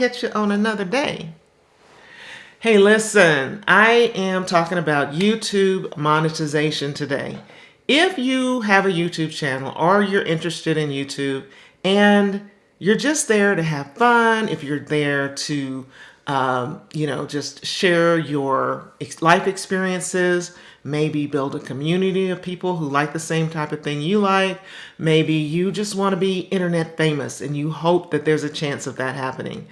catch you on another day. Hey, listen, I am talking about YouTube monetization today. If you have a YouTube channel or you're interested in YouTube and you're just there to have fun, if you're there to, just share your life experiences, maybe build a community of people who like the same type of thing you like, maybe you just want to be internet famous and you hope that there's a chance of that happening,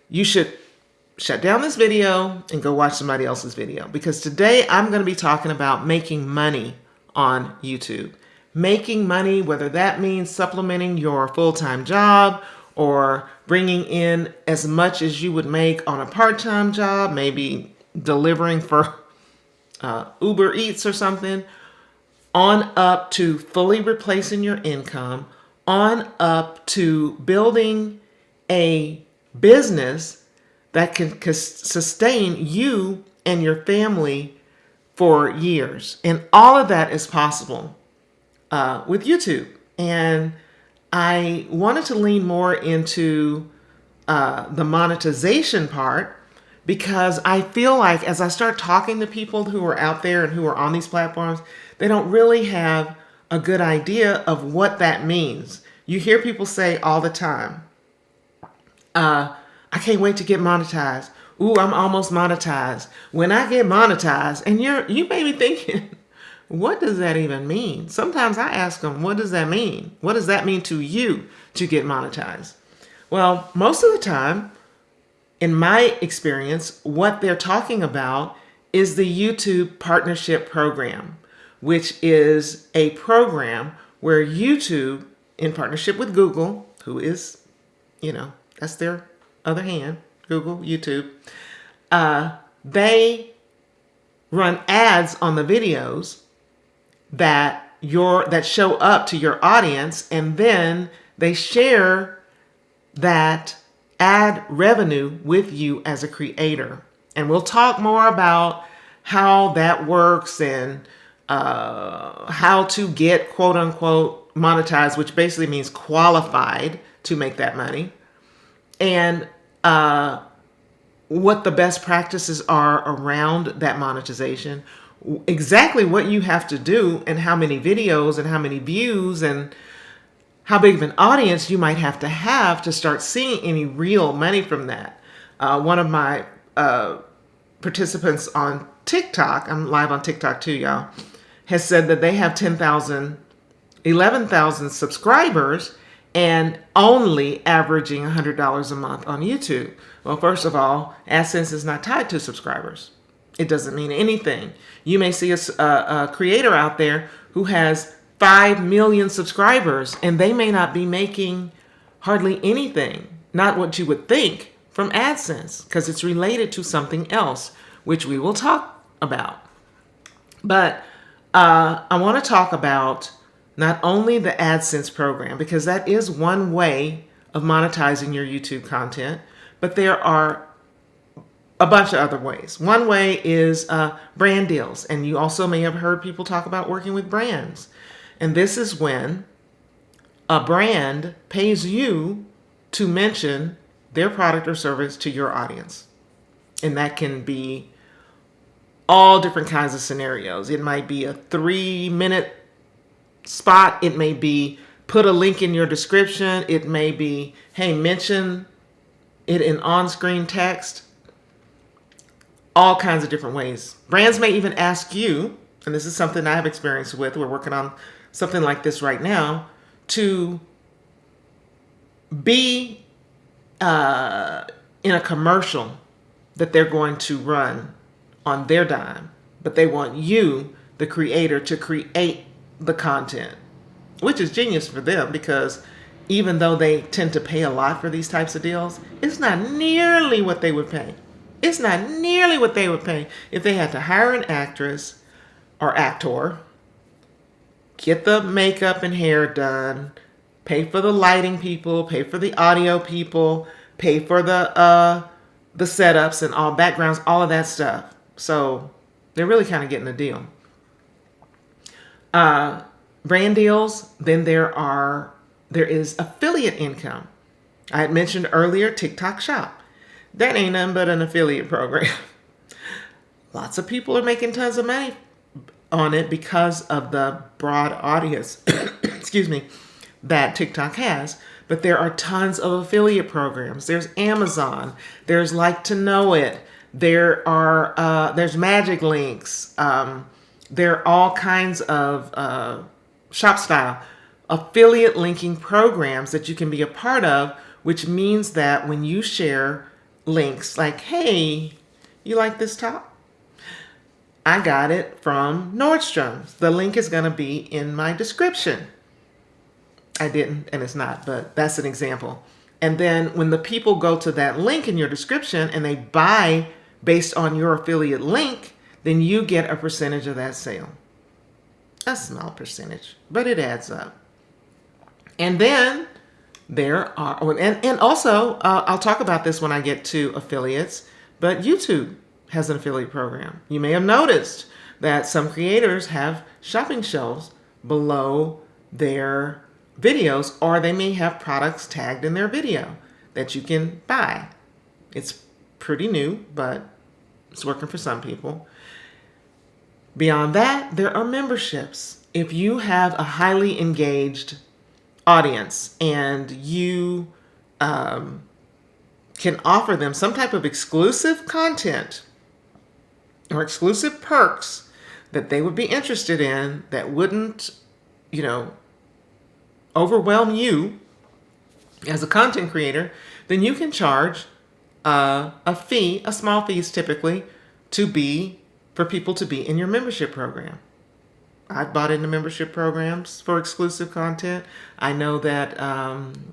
you should shut down this video and go watch somebody else's video, because today I'm going to be talking about making money on YouTube. Making money, whether that means supplementing your full-time job or bringing in as much as you would make on a part-time job, maybe delivering for Uber Eats or something, on up to fully replacing your income, on up to building a business that can sustain you and your family for years. And all of that is possible with YouTube. And I wanted to lean more into the monetization part, because I feel like as I start talking to people who are out there and who are on these platforms, they don't really have a good idea of what that means. You hear people say all the time, I can't wait to get monetized. Ooh, I'm almost monetized. When I get monetized, and you may be thinking, what does that even mean? Sometimes I ask them, what does that mean? What does that mean to you to get monetized? Well, most of the time, in my experience, what they're talking about is the YouTube Partnership Program, which is a program where YouTube, in partnership with Google, who is, that's their other hand, Google, YouTube, they run ads on the videos that show up to your audience, and then they share that ad revenue with you as a creator. And we'll talk more about how that works and how to get quote unquote monetized, which basically means qualified to make that money, and what the best practices are around that monetization, exactly what you have to do, and how many videos and how many views and how big of an audience you might have to start seeing any real money from that. One of my participants on TikTok, I'm live on TikTok too, y'all, has said that they have 11,000 subscribers and only averaging $100 a month on YouTube. Well, first of all, Adsense is not tied to subscribers. It doesn't mean anything. You may see a creator out there who has 5 million subscribers, and they may not be making hardly anything, not what you would think, from Adsense, because it's related to something else, which we will talk about. But I want to talk about not only the Adsense program, because that is one way of monetizing your YouTube content, but there are a bunch of other ways. One way is brand deals, and you also may have heard people talk about working with brands. And this is when a brand pays you to mention their product or service to your audience. And that can be all different kinds of scenarios. It might be a 3-minute spot. It may be put a link in your description. It may be, hey, mention it in on-screen text. All kinds of different ways. Brands may even ask you, and this is something I have experience with, we're working on something like this right now, to be in a commercial that they're going to run on their dime, but they want you, the creator, to create the content, which is genius for them, because even though they tend to pay a lot for these types of deals, it's not nearly what they would pay. It's not nearly what they would pay if they had to hire an actress or actor, get the makeup and hair done, pay for the lighting people, pay for the audio people, pay for the setups and all backgrounds, all of that stuff. So they're really kind of getting a deal. Brand deals, then there is affiliate income. I had mentioned earlier TikTok Shop. That ain't nothing but an affiliate program. Lots of people are making tons of money on it because of the broad audience, excuse me, that TikTok has. But there are tons of affiliate programs. There's Amazon. There's Like to Know It. There's Magic Links. There are all kinds of shop style affiliate linking programs that you can be a part of, which means that when you share links like, hey, you like this top? I got it from Nordstrom's. The link is going to be in my description. I didn't, and it's not, but that's an example. And then when the people go to that link in your description and they buy based on your affiliate link, then you get a percentage of that sale. A small percentage, but it adds up. And then there are, and also, I'll talk about this when I get to affiliates, but YouTube has an affiliate program. You may have noticed that some creators have shopping shelves below their videos, or they may have products tagged in their video that you can buy. It's pretty new, but it's working for some people. Beyond that, there are memberships. If you have a highly engaged audience and you can offer them some type of exclusive content or exclusive perks that they would be interested in that wouldn't, overwhelm you as a content creator, then you can charge a fee, a small fees typically, for people to be in your membership program. I've bought into membership programs for exclusive content. I know that,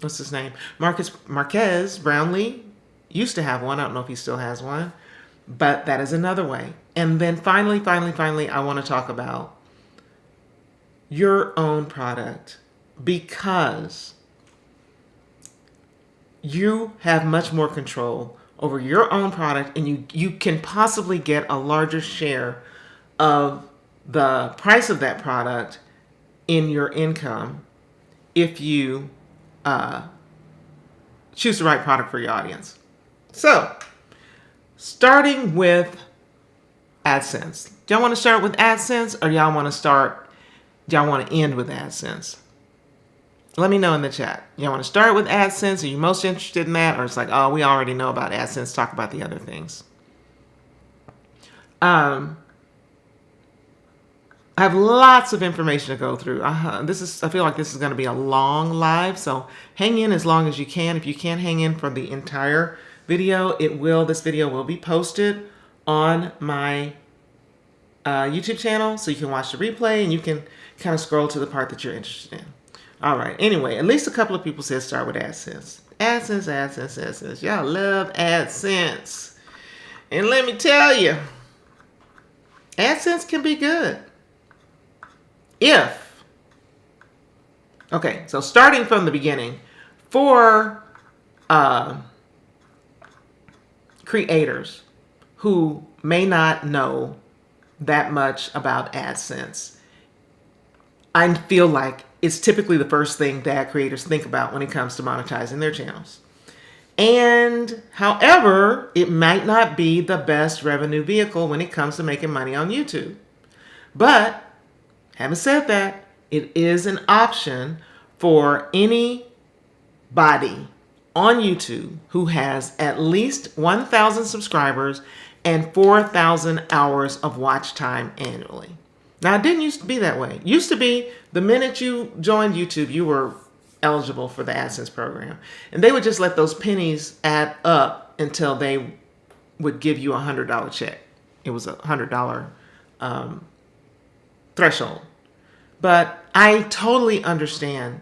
what's his name? Marquez Brownlee used to have one. I don't know if he still has one, but that is another way. And then finally, I want to talk about your own product, because you have much more control over your own product, and you can possibly get a larger share of the price of that product in your income if you choose the right product for your audience. So, starting with Adsense. Do y'all want to start with Adsense, or y'all want to end with Adsense? Let me know in the chat. Y'all want to start with Adsense? Are you most interested in that? Or it's like, oh, we already know about Adsense. Talk about the other things. I have lots of information to go through. I feel like this is going to be a long live, so hang in as long as you can. If you can't hang in for the entire video, this video will be posted on my YouTube channel, so you can watch the replay and you can kind of scroll to the part that you're interested in. All right. Anyway, at least a couple of people said start with AdSense. AdSense. Y'all love AdSense. And let me tell you, AdSense can be good. So starting from the beginning, for creators who may not know that much about AdSense, I feel like it's typically the first thing that creators think about when it comes to monetizing their channels. And however, it might not be the best revenue vehicle when it comes to making money on YouTube. But having said that, it is an option for anybody on YouTube who has at least 1,000 subscribers and 4,000 hours of watch time annually. Now, it didn't used to be that way. It used to be the minute you joined YouTube, you were eligible for the AdSense program. And they would just let those pennies add up until they would give you a $100 check. It was a $100 threshold. But I totally understand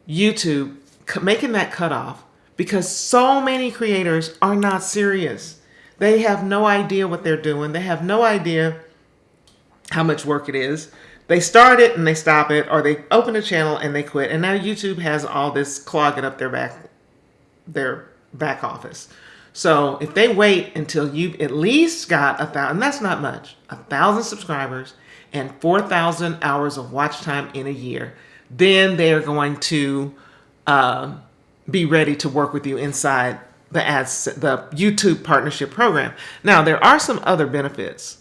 YouTube making that cutoff because so many creators are not serious. They have no idea what they're doing. They have no idea how much work it is. They start it and they stop it, or they open a channel and they quit. And now YouTube has all this clogging up their back office. So if they wait until you've at least got 1,000, that's not much, 1,000 subscribers and 4,000 hours of watch time in a year, then they're going to be ready to work with you inside the YouTube partnership program. Now, there are some other benefits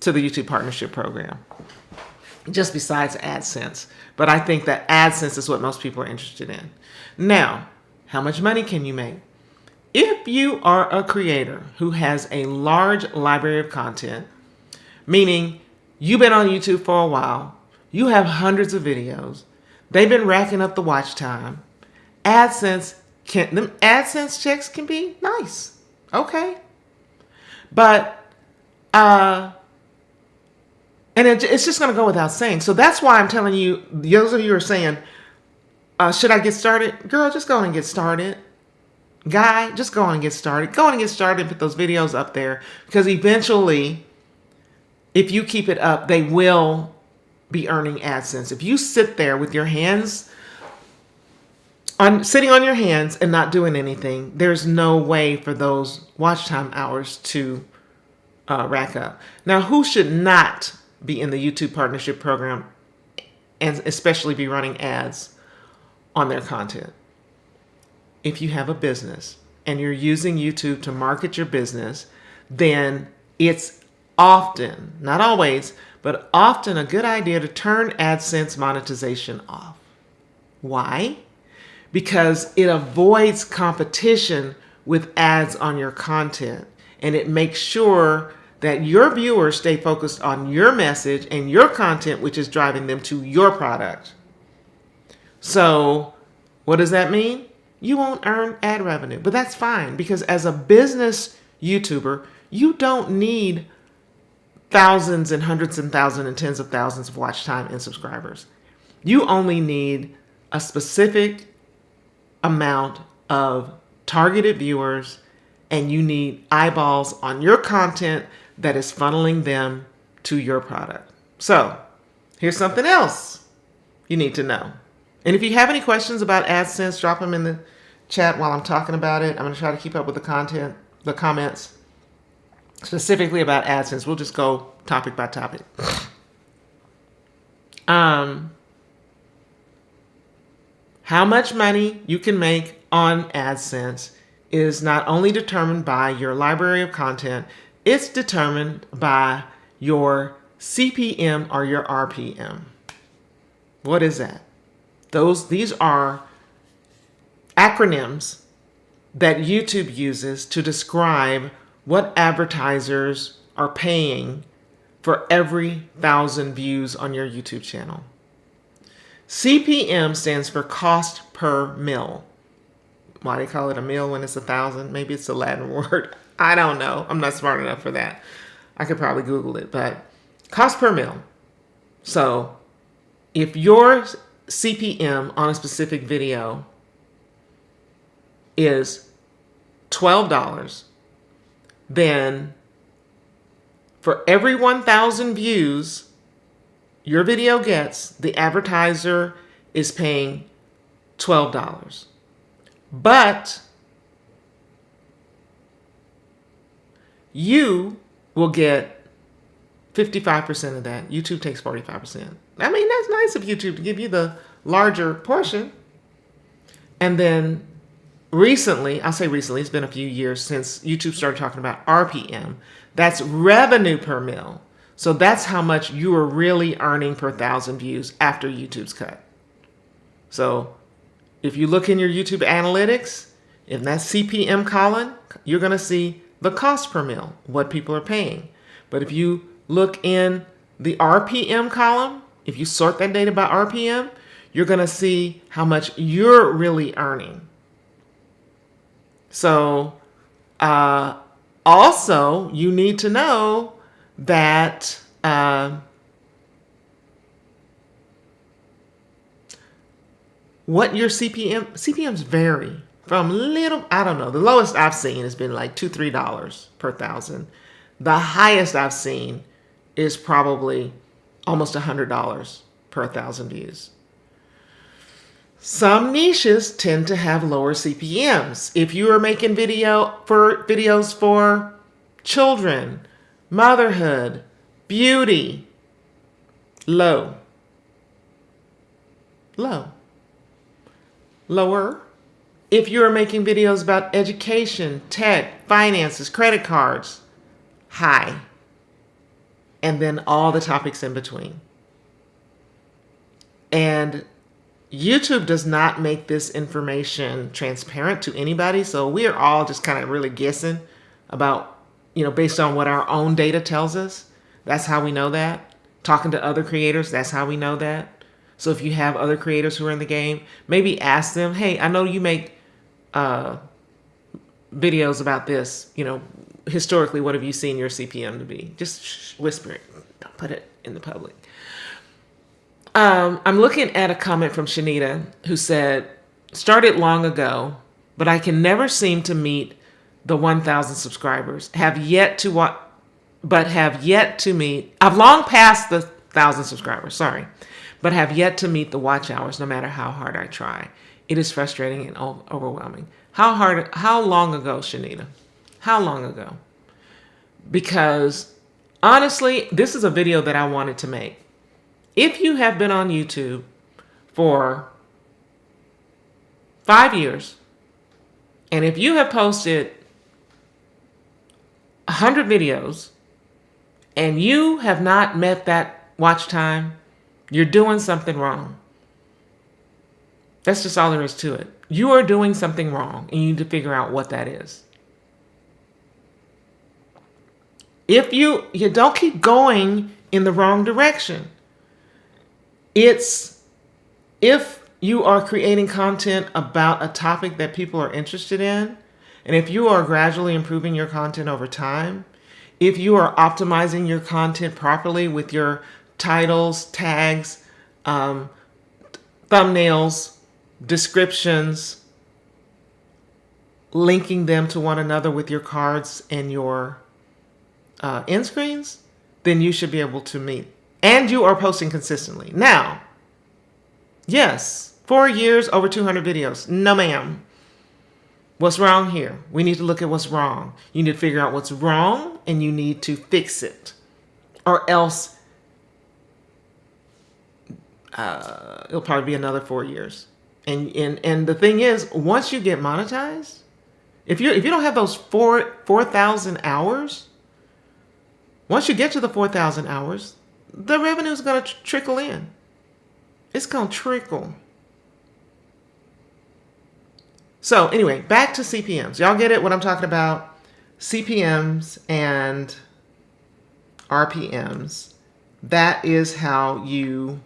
to the YouTube partnership program, just besides AdSense. But I think that AdSense is what most people are interested in. Now, how much money can you make? If you are a creator who has a large library of content, meaning you've been on YouTube for a while, you have hundreds of videos, they've been racking up the watch time, them AdSense checks can be nice. Okay. But and it's just going to go without saying. So that's why I'm telling you, those of you who are saying, should I get started? Girl, just go on and get started. Guy, just go on and get started. Go on and get started and put those videos up there. Because eventually, if you keep it up, they will be earning AdSense. If you sit there with your hands, sitting on your hands and not doing anything, there's no way for those watch time hours to rack up. Now, who should not be in the YouTube partnership program and especially be running ads on their content? If you have a business and you're using YouTube to market your business, then it's often, not always, but often a good idea to turn AdSense monetization off. Why? Because it avoids competition with ads on your content, and it makes sure that your viewers stay focused on your message and your content, which is driving them to your product. So what does that mean? You won't earn ad revenue, but that's fine, because as a business YouTuber, you don't need thousands and hundreds and thousands and tens of thousands of watch time and subscribers. You only need a specific amount of targeted viewers, and you need eyeballs on your content that is funneling them to your product. So here's something else you need to know. And if you have any questions about AdSense, drop them in the chat while I'm talking about it. I'm going to try to keep up with the comments specifically about AdSense. We'll just go topic by topic. How much money you can make on AdSense is not only determined by your library of content, it's determined by your CPM or your RPM. What is that? These are acronyms that YouTube uses to describe what advertisers are paying for every 1,000 views on your YouTube channel. CPM stands for cost per mil. Why do they call it a mil when it's 1,000? Maybe it's a Latin word. I don't know. I'm not smart enough for that. I could probably Google it, but cost per mil. So if your CPM on a specific video is $12, then for every 1,000 views your video gets, the advertiser is paying $12. But you will get 55% of that. YouTube takes 45%. I mean, that's nice of YouTube to give you the larger portion. And then recently, I'll say recently, it's been a few years since YouTube started talking about RPM. That's revenue per mil. So that's how much you are really earning per 1,000 views after YouTube's cut. So if you look in your YouTube analytics, in that CPM column, you're going to see the cost per mil, what people are paying. But if you look in the RPM column, if you sort that data by RPM, you're going to see how much you're really earning. So also, you need to know that what your CPMs vary from little, I don't know, the lowest I've seen has been like $2, $3 per 1,000. The highest I've seen is probably almost $100 per 1,000 views. Some niches tend to have lower CPMs. If you are making videos for children, motherhood, beauty, lower. If you're making videos about education, tech, finances, credit cards, high. And then all the topics in between. And YouTube does not make this information transparent to anybody. So we are all just kind of really guessing about, based on what our own data tells us. That's how we know that. Talking to other creators, that's how we know that. So if you have other creators who are in the game, maybe ask them, hey, I know you make videos about this. Historically, what have you seen your CPM to be? Just whisper it. Don't put it in the public. I'm looking at a comment from Shanita who said, started long ago, but I can never seem to meet the 1,000 subscribers. I've long passed the 1,000 subscribers, sorry, but have yet to meet the watch hours no matter how hard I try. It is frustrating and overwhelming. How long ago, Shanita? How long ago? Because honestly, this is a video that I wanted to make. If you have been on YouTube for 5 years, and if you have posted 100 videos, and you have not met that watch time, you're doing something wrong. That's just all there is to it. You are doing something wrong, and you need to figure out what that is. If you don't keep going in the wrong direction. If you are creating content about a topic that people are interested in, and if you are gradually improving your content over time, if you are optimizing your content properly with your titles, tags, thumbnails, descriptions, linking them to one another with your cards and your end screens, then you should be able to meet. And you are posting consistently. Now, yes, 4 years, over 200 videos. No, ma'am. What's wrong here? We need to look at what's wrong. You need to figure out what's wrong, and you need to fix it. Or else it'll probably be another 4 years. And the thing is, once you get monetized, if you don't have those 4,000 hours, once you get to the 4,000 hours, the revenue is going to trickle in. It's going to trickle. So anyway, back to CPMs. Y'all get it, what I'm talking about? CPMs and RPMs. That is how you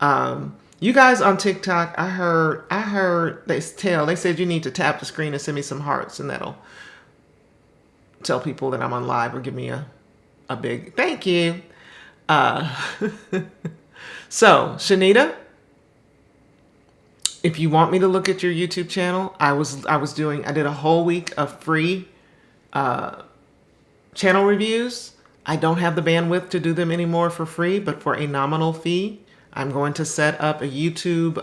guys on TikTok, I heard they said you need to tap the screen and send me some hearts, and that'll tell people that I'm on live, or give me a big thank you. So Shanita, if you want me to look at your YouTube channel, I did a whole week of free channel reviews. I don't have the bandwidth to do them anymore for free, but for a nominal fee. I'm going to set up a YouTube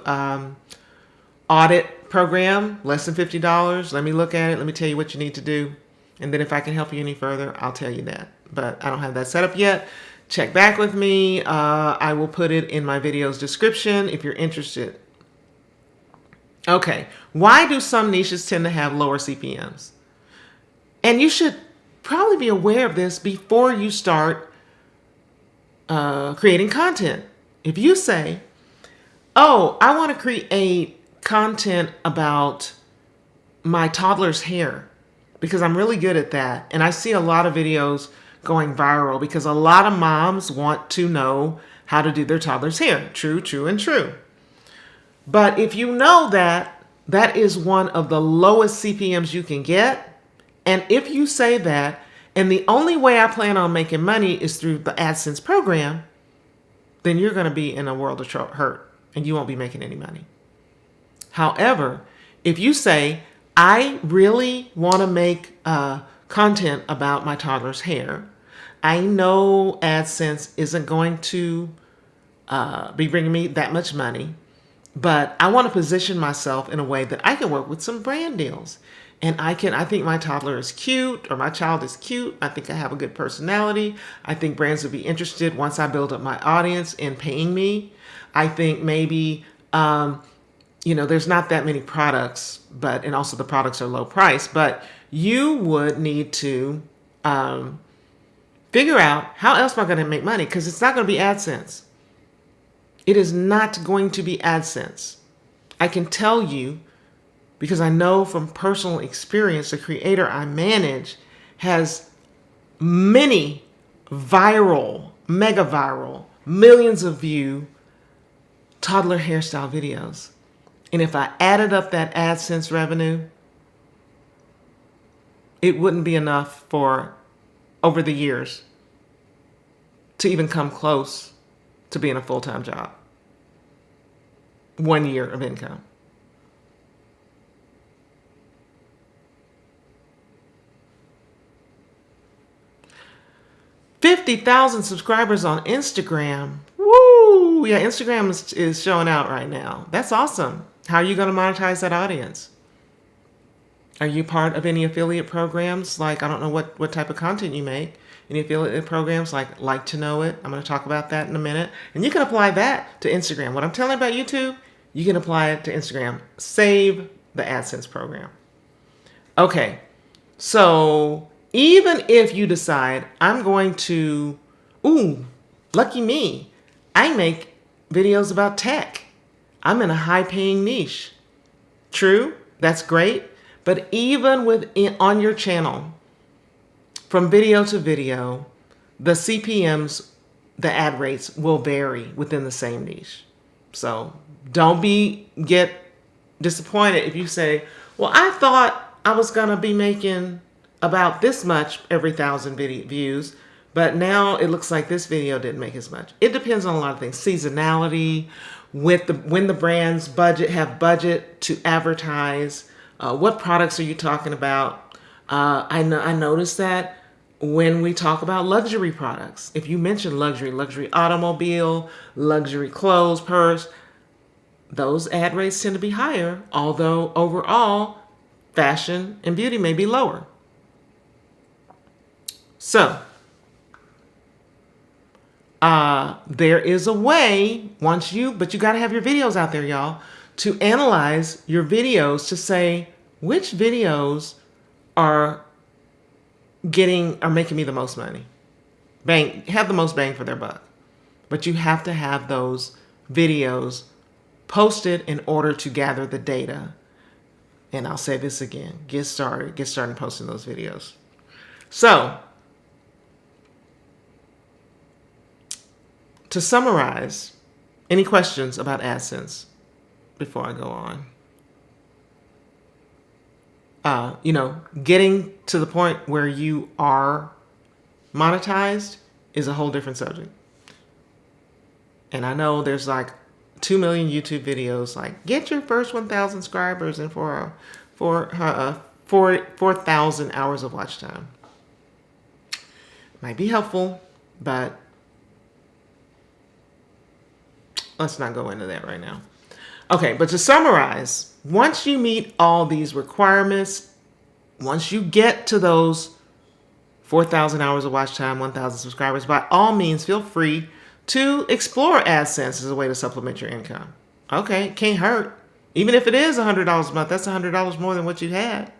audit program, less than $50. Let me look at it. Let me tell you what you need to do. And then if I can help you any further, I'll tell you that. But I don't have that set up yet. Check back with me. I will put it in my video's description if you're interested. Okay, why do some niches tend to have lower CPMs? And you should probably be aware of this before you start creating content. If you say, oh, I want to create content about my toddler's hair because I'm really good at that, and I see a lot of videos going viral because a lot of moms want to know how to do their toddler's hair. True, true, and true. But if you know that that is one of the lowest CPMs you can get, and if you say that, and the only way I plan on making money is through the Adsense program, then you're going to be in a world of hurt and you won't be making any money. However, if you say, I really want to make content about my toddler's hair, I know Adsense isn't going to be bringing me that much money, but I want to position myself in a way that I can work with some brand deals. And I think my toddler is cute, or my child is cute. I think I have a good personality. I think brands would be interested once I build up my audience in paying me. I think maybe there's not that many products, and also the products are low price, but you would need to figure out how else am I going to make money, because it's not going to be AdSense. It is not going to be AdSense. I can tell you, because I know from personal experience, the creator I manage has many viral, mega viral, millions of view toddler hairstyle videos. And if I added up that AdSense revenue, it wouldn't be enough for over the years to even come close to being a full-time job. 1 year of income. $50,000 subscribers on Instagram. Woo! Yeah, Instagram is showing out right now. That's awesome. How are you going to monetize that audience? Are you part of any affiliate programs? Like, I don't know what type of content you make. Any affiliate programs like to know it? I'm going to talk about that in a minute. And you can apply that to Instagram. What I'm telling you about YouTube, you can apply it to Instagram. Save the AdSense program. Okay, so even if you decide I'm going to, lucky me, I make videos about tech. I'm in a high-paying niche. True, that's great. But even on your channel, from video to video, the CPMs, the ad rates will vary within the same niche. So don't get disappointed if you say, well, I thought I was going to be making about this much every 1,000 views, but now it looks like this video didn't make as much. It depends on a lot of things. Seasonality, when the brands have budget to advertise, what products are you talking about? I noticed that when we talk about luxury products, if you mention luxury automobile, luxury clothes, purse, those ad rates tend to be higher, although overall fashion and beauty may be lower. So there is a way but you got to have your videos out there, y'all, to analyze your videos to say which videos are making me the most money. Have the most bang for their buck. But you have to have those videos posted in order to gather the data. And I'll say this again, get started posting those videos. So, to summarize, any questions about AdSense before I go on? Getting to the point where you are monetized is a whole different subject. And I know there's like 2 million YouTube videos like get your first 1,000 subscribers and for 4,000 hours of watch time. Might be helpful, but let's not go into that right now. Okay, but to summarize, once you meet all these requirements, once you get to those 4,000 hours of watch time, 1,000 subscribers, by all means, feel free to explore AdSense as a way to supplement your income. Okay, can't hurt. Even if it is $100 a month, that's $100 more than what you had.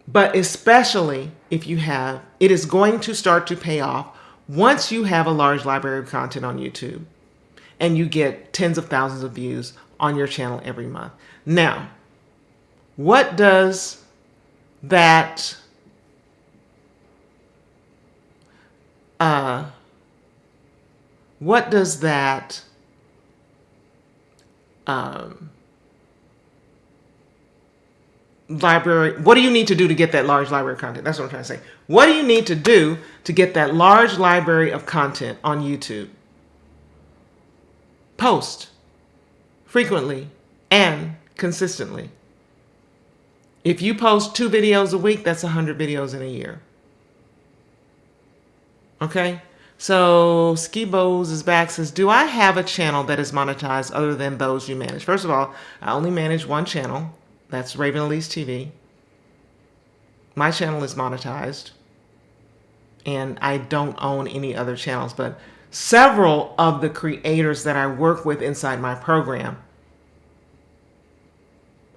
But especially if it is going to start to pay off once you have a large library of content on YouTube and you get tens of thousands of views on your channel every month. Now, what does that library, what do you need to do to get that large library of content? That's what I'm trying to say. What do you need to do to get that large library of content on YouTube? Post frequently and consistently. If you post 2 videos a week, that's 100 videos in a year. Okay? So Skibo's is back, says, do I have a channel that is monetized other than those you manage? First of all, I only manage one channel. That's Raven Elise TV. My channel is monetized. And I don't own any other channels, but several of the creators that I work with inside my program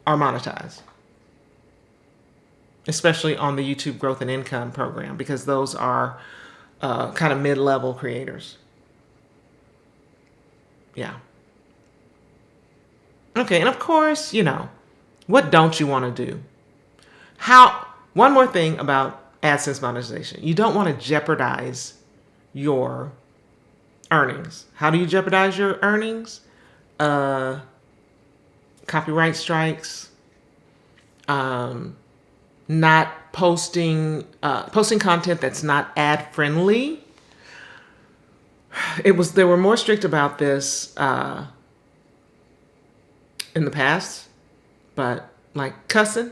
are monetized, especially on the YouTube Growth and Income program, because those are kind of mid-level creators. Yeah. Okay, and of course, you know, what don't you want to do? One more thing about AdSense monetization. You don't want to jeopardize your earnings. How do you jeopardize your earnings? Copyright strikes, not posting content that's not ad friendly. They were more strict about this in the past, but like cussing,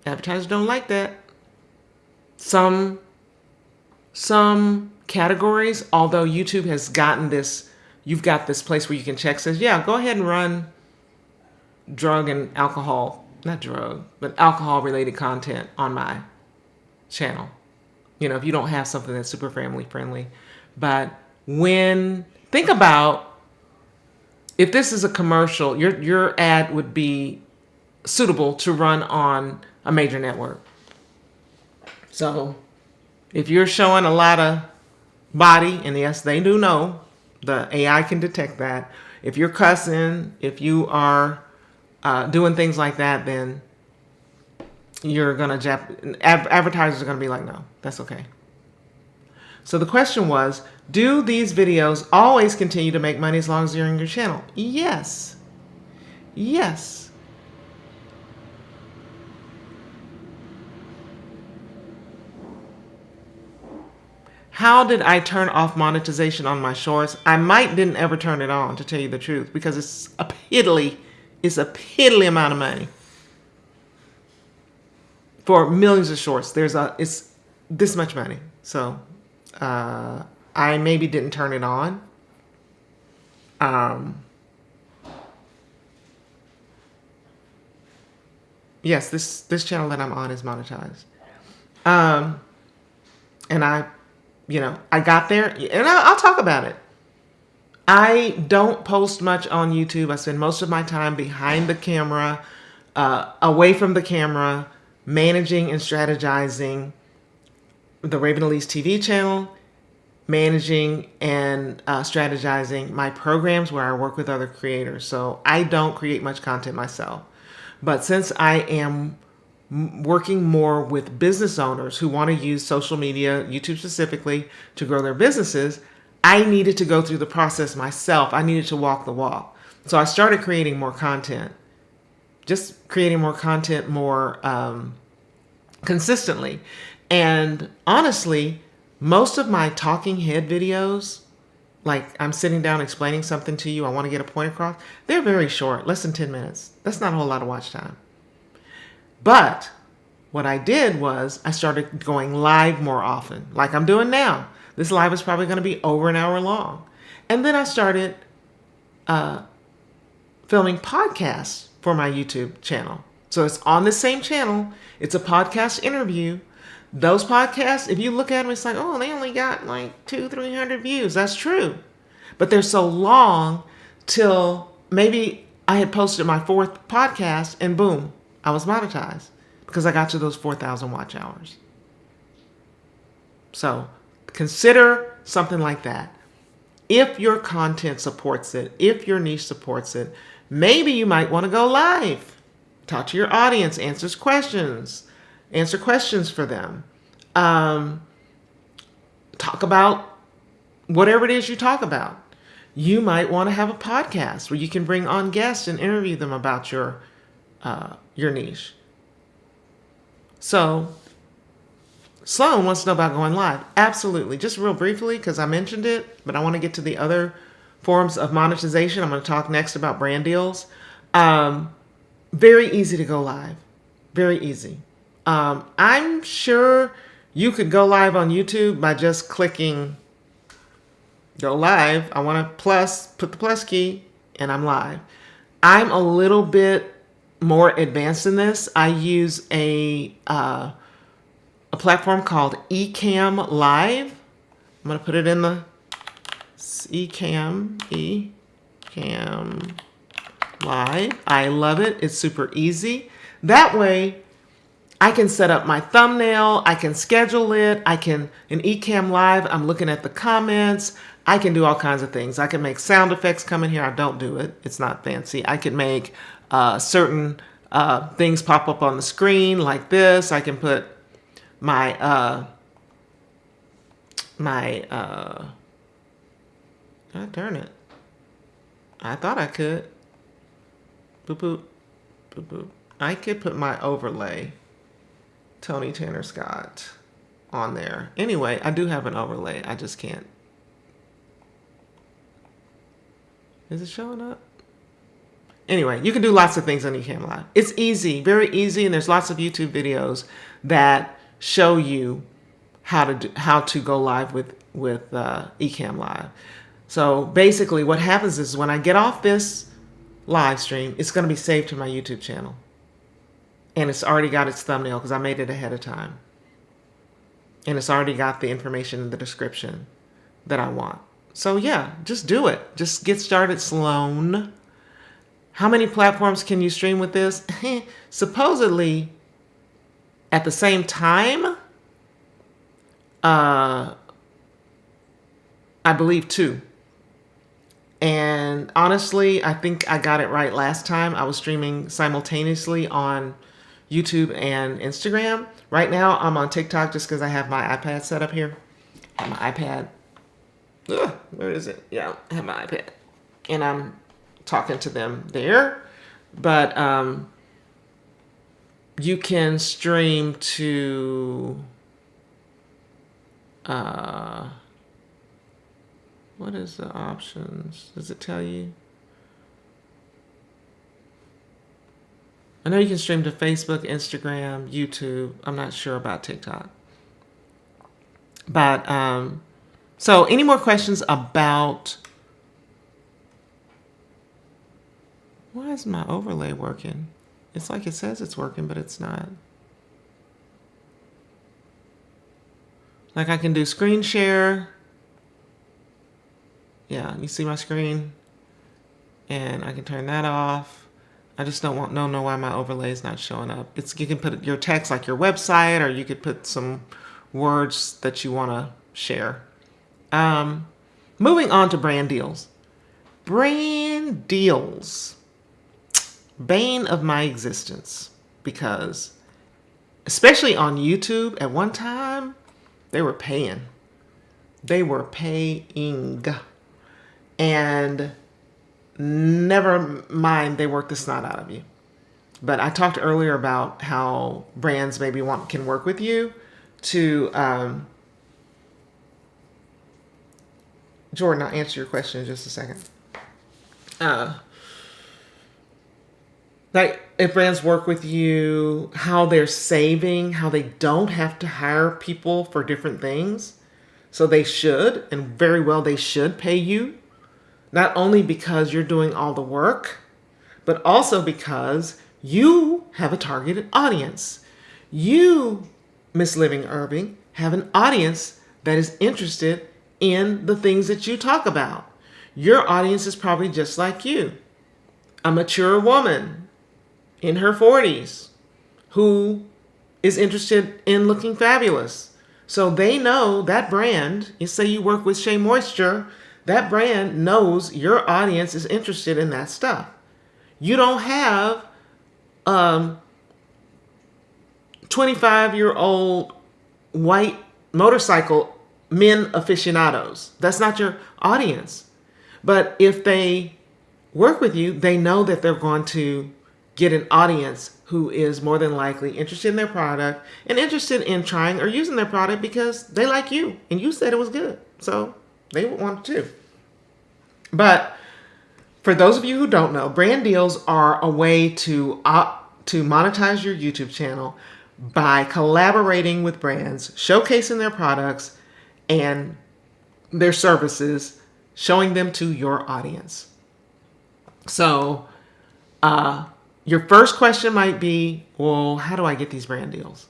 advertisers don't like that. Some categories, although YouTube has gotten this, you've got this place where you can check, says, yeah, go ahead and run drug and alcohol, not drug, but alcohol related content on my channel. You know, if you don't have something that's super family friendly. But think about, if this is a commercial, your ad would be suitable to run on a major network. So if you're showing a lot of body, and yes, they do know, the AI can detect that. If you're cussing, if you are doing things like that, then you're going to, advertisers are going to be like, no, that's okay. So the question was, do these videos always continue to make money as long as you're in your channel? Yes. Yes. How did I turn off monetization on my shorts? I didn't ever turn it on, to tell you the truth, because it's a piddly amount of money. For millions of shorts, it's this much money. So I maybe didn't turn it on. Yes, this channel that I'm on is monetized. And I got there, and I'll talk about it. I don't post much on YouTube. I spend most of my time behind the camera, away from the camera, managing and strategizing the Raven Elise TV channel, managing and strategizing my programs where I work with other creators. So I don't create much content myself. But since I am working more with business owners who want to use social media, YouTube specifically, to grow their businesses, I needed to go through the process myself. I needed to walk the walk. So I started creating more content, just creating more content more consistently. And honestly, most of my talking head videos, like I'm sitting down explaining something to you, I want to get a point across, they're very short, less than 10 minutes. That's not a whole lot of watch time. But what I did was I started going live more often, like I'm doing now. This live is probably going to be over an hour long. And then I started filming podcasts for my YouTube channel. So it's on the same channel. It's a podcast interview. Those podcasts, if you look at them, it's like, oh, they only got like 200-300 views. That's true. But they're so long till maybe I had posted my 4th podcast and boom, I was monetized because I got to those 4,000 watch hours. So consider something like that. If your content supports it, if your niche supports it, maybe you might want to go live. Talk to your audience, answer questions for them. Talk about whatever it is you talk about. You might want to have a podcast where you can bring on guests and interview them about your niche. So Sloan wants to know about going live. Absolutely. Just real briefly, because I mentioned it, but I want to get to the other forms of monetization. I'm going to talk next about brand deals. Very easy to go live. Very easy. I'm sure you could go live on YouTube by just clicking go live. I want to put the plus key, and I'm live. I'm a little bit more advanced in this. I use a platform called Ecamm Live. I'm going to put it in the Ecamm Live. I love it. It's super easy. That way, I can set up my thumbnail. I can schedule it. I can, in Ecamm Live, I'm looking at the comments. I can do all kinds of things. I can make sound effects come in here. I don't do it. It's not fancy. I can make certain things pop up on the screen like this. I can put my, darn it. I thought I could. Boop, boop, boop, boop. I could put my overlay, Tony Tanner Scott, on there. Anyway, I do have an overlay. I just can't. Is it showing up? Anyway, you can do lots of things on Ecamm Live. It's easy, very easy, and there's lots of YouTube videos that show you how to go live with Ecamm Live. So basically, what happens is when I get off this live stream, it's going to be saved to my YouTube channel, and it's already got its thumbnail because I made it ahead of time, and it's already got the information in the description that I want. So yeah, just do it. Just get started, Sloan. How many platforms can you stream with this? Supposedly, at the same time, I believe 2. And honestly, I think I got it right last time. I was streaming simultaneously on YouTube and Instagram. Right now, I'm on TikTok just because I have my iPad set up here. I have my iPad. Ugh, where is it? Yeah, I have my iPad. And I'm talking to them there. But you can stream to... what is the options? Does it tell you? I know you can stream to Facebook, Instagram, YouTube. I'm not sure about TikTok. But, so any more questions about... Why is my overlay working? It's like it says it's working, but it's not. Like I can do screen share. Yeah, you see my screen? And I can turn that off. I just don't know why my overlay is not showing up. You can put your text like your website, or you could put some words that you want to share. Moving on to brand deals. Brand deals. Bane of my existence. Because, especially on YouTube, at one time, they were paying. They were paying. And never mind, they work the snot out of you. But I talked earlier about how brands maybe can work with you to... Jordan, I'll answer your question in just a second. Like if brands work with you, how they're saving, how they don't have to hire people for different things. So they should, and very well they should pay you. Not only because you're doing all the work, but also because you have a targeted audience. You, Miss Living Irving, have an audience that is interested in the things that you talk about. Your audience is probably just like you. A mature woman in her 40s who is interested in looking fabulous. So they know that brand, you say you work with Shea Moisture, that brand knows your audience is interested in that stuff. You don't have 25-year-old white motorcycle men aficionados. That's not your audience. But if they work with you, they know that they're going to get an audience who is more than likely interested in their product and interested in trying or using their product because they like you and you said it was good. So they would want to too. But for those of you who don't know, brand deals are a way to monetize your YouTube channel by collaborating with brands, showcasing their products and their services, showing them to your audience. So your first question might be, well, how do I get these brand deals?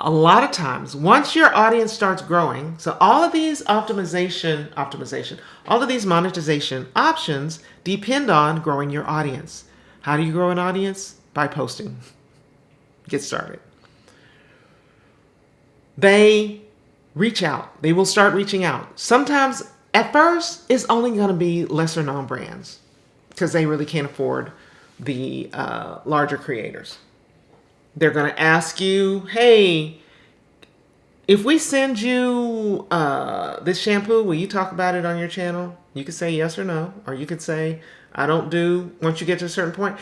a lot of times, once your audience starts growing, so all of these all of these monetization options depend on growing your audience. How do you grow an audience? By posting. Get started. They reach out. They will start reaching out. Sometimes, at first, it's only going to be lesser known brands because they really can't afford the larger creators. They're going to ask you, hey, if we send you this shampoo, will you talk about it on your channel? You could say yes or no, or you could say, I don't do, once you get to a certain point.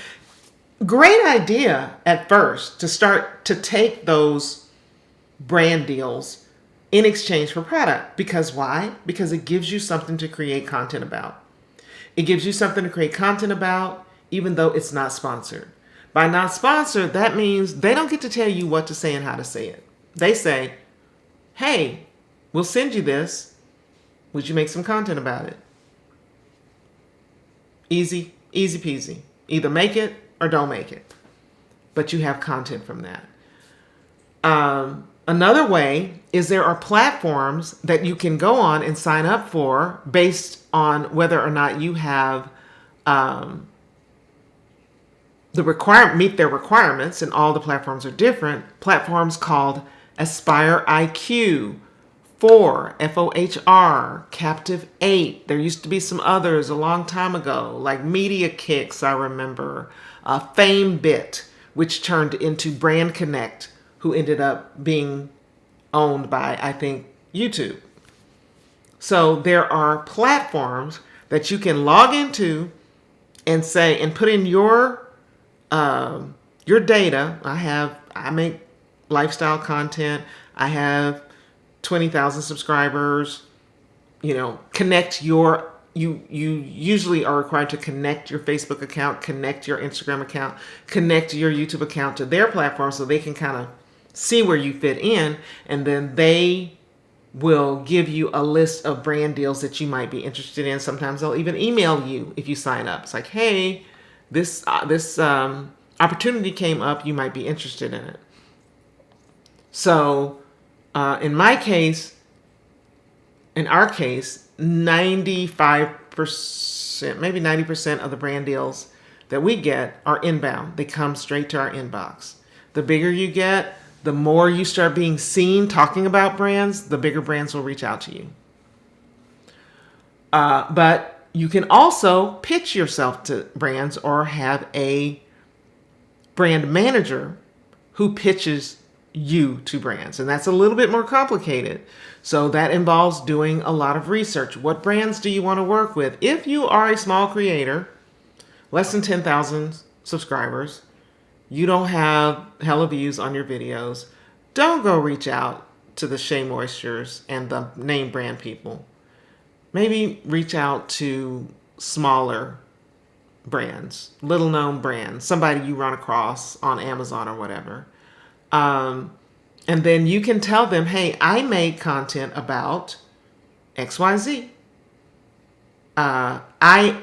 Great idea at first to start to take those brand deals in exchange for product. Because why? Because it gives you something to create content about. It gives you something to create content about, even though it's not sponsored. By not sponsored, that means they don't get to tell you what to say and how to say it. They say, hey, we'll send you this. Would you make some content about it? Easy, easy peasy. Either make it or don't make it. But you have content from that. Another way is there are platforms that you can go on and sign up for based on whether or not you have meet their requirements, and all the platforms are different. Platforms called Aspire IQ, FOHR, Captive 8. There used to be some others a long time ago, like Media Kicks, I remember, FameBit, which turned into Brand Connect, who ended up being owned by, I think, YouTube. So there are platforms that you can log into and say, and put in your data. I make lifestyle content. I have 20,000 subscribers. Connect you usually are required to connect your Facebook account, connect your Instagram account, connect your YouTube account to their platform so they can kind of see where you fit in, and then they will give you a list of brand deals that you might be interested in. Sometimes they'll even email you if you sign up. It's like, hey, this opportunity came up, you might be interested in it. So in our case, 95%, maybe 90% of the brand deals that we get are inbound. They come straight to our inbox. The bigger you get, the more you start being seen talking about brands, the bigger brands will reach out to you. But you can also pitch yourself to brands or have a brand manager who pitches you to brands. And that's a little bit more complicated. So that involves doing a lot of research. What brands do you want to work with? If you are a small creator, less than 10,000 subscribers, you don't have hella views on your videos, don't go reach out to the Shea Moistures and the name brand people. Maybe reach out to smaller brands, little known brands, somebody you run across on Amazon or whatever. And then you can tell them, hey, I made content about XYZ.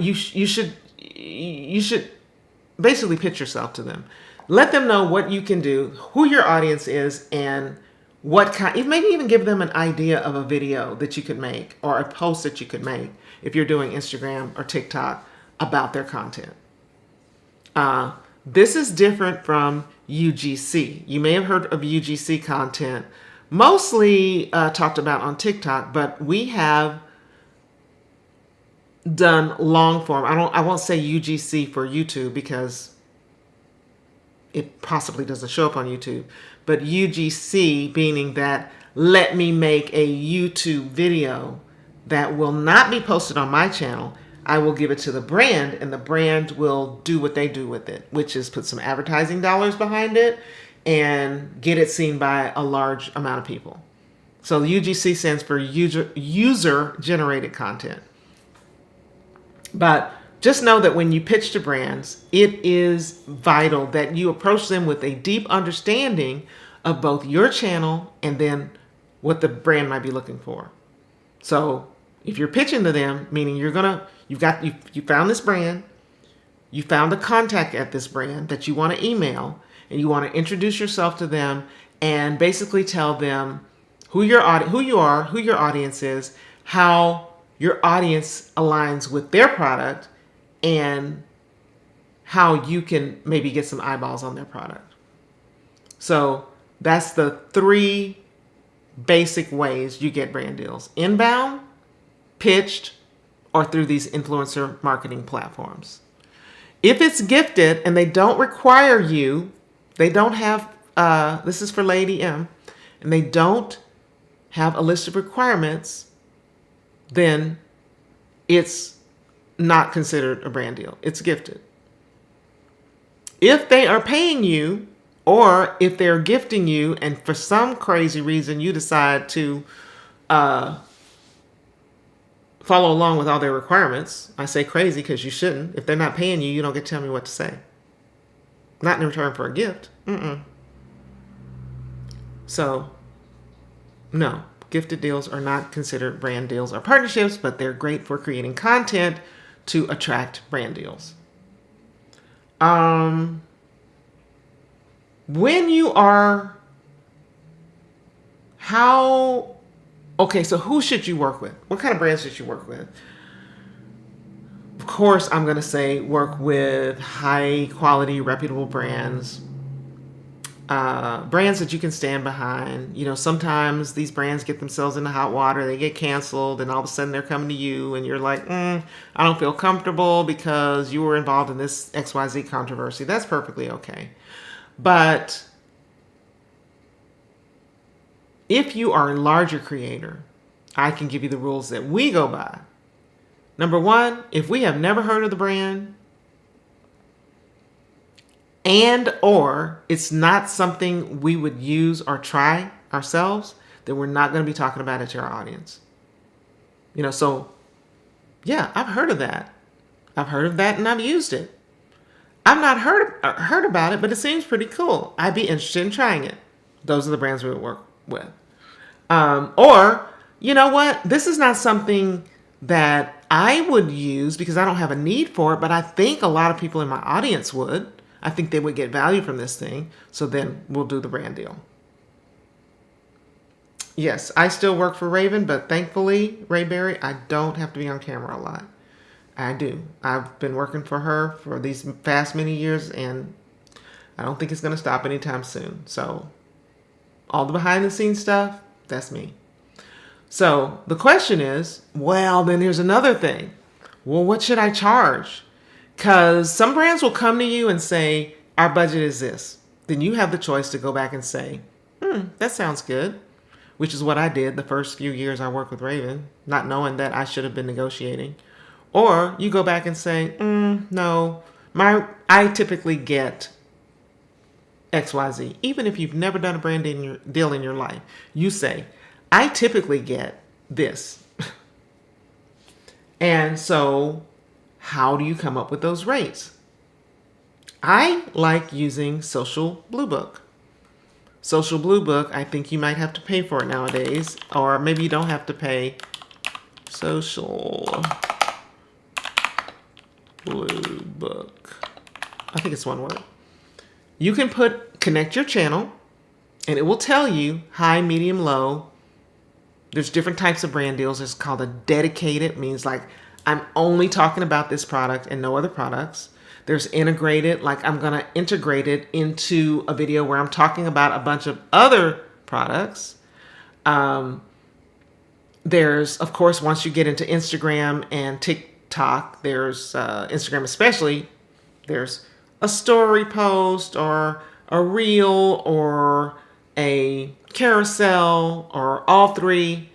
You should basically pitch yourself to them. Let them know what you can do, who your audience is, and what kind, maybe even give them an idea of a video that you could make or a post that you could make if you're doing Instagram or TikTok about their content. This is different from UGC. You may have heard of UGC content, mostly talked about on TikTok, but we have done long form. I won't say UGC for YouTube because it possibly doesn't show up on YouTube, but UGC meaning that let me make a YouTube video that will not be posted on my channel. I will give it to the brand, and the brand will do what they do with it, which is put some advertising dollars behind it and get it seen by a large amount of people. So UGC stands for user-generated content. But just know that when you pitch to brands, it is vital that you approach them with a deep understanding of both your channel and then what the brand might be looking for. So if you're pitching to them, meaning you found this brand, you found a contact at this brand that you want to email, and you want to introduce yourself to them and basically tell them who you are, who your audience is, how your audience aligns with their product, and how you can maybe get some eyeballs on their product. So that's the 3 basic ways you get brand deals: inbound, pitched, or through these influencer marketing platforms. If it's gifted and they don't require you, they don't have, this is for Lady M, and they don't have a list of requirements, then it's not considered a brand deal. It's gifted. If they are paying you, or if they're gifting you and for some crazy reason you decide to follow along with all their requirements, I say crazy because you shouldn't. If they're not paying you, you don't get to tell me what to say. Not in return for a gift. So, no, gifted deals are not considered brand deals or partnerships, but they're great for creating content to attract brand deals. When you are, okay, so who should you work with? What kind of brands should you work with? Of course, I'm going to say work with high quality, reputable brands. Brands that you can stand behind. Sometimes these brands get themselves into hot water, they get canceled, and all of a sudden they're coming to you and you're like, I don't feel comfortable because you were involved in this XYZ controversy. That's perfectly okay. But if you are a larger creator, I can give you the rules that we go by. Number 1, if we have never heard of the brand, and or it's not something we would use or try ourselves, then we're not going to be talking about it to our audience. So yeah, I've heard of that. I've heard of that and I've used it. I've not heard about it, but it seems pretty cool. I'd be interested in trying it. Those are the brands we would work with. Or, you know what? This is not something that I would use because I don't have a need for it, but I think a lot of people in my audience would. I think they would get value from this thing. So then we'll do the brand deal. Yes, I still work for Raven, but thankfully, Rayberry, I don't have to be on camera a lot. I do. I've been working for her for these past many years, and I don't think it's going to stop anytime soon. So all the behind the scenes stuff, that's me. So the question is, well, then here's another thing. Well, what should I charge? Because some brands will come to you and say, our budget is this. Then you have the choice to go back and say, that sounds good, which is what I did the first few years I worked with Raven, not knowing that I should have been negotiating. Or you go back and say, no, I typically get XYZ. Even if you've never done a brand deal in your life, you say, I typically get this. And so how do you come up with those rates? I like using Social Blue Book. Social Blue Book, I think you might have to pay for it nowadays, or maybe you don't have to pay. Social Blue Book. I think it's one word. You can connect your channel, and it will tell you high, medium, low. There's different types of brand deals. It's called a dedicated, means like I'm only talking about this product and no other products. There's integrated, like I'm going to integrate it into a video where I'm talking about a bunch of other products. There's, of course, once you get into Instagram and TikTok, there's Instagram especially, there's a story post or a reel or a carousel or all 3.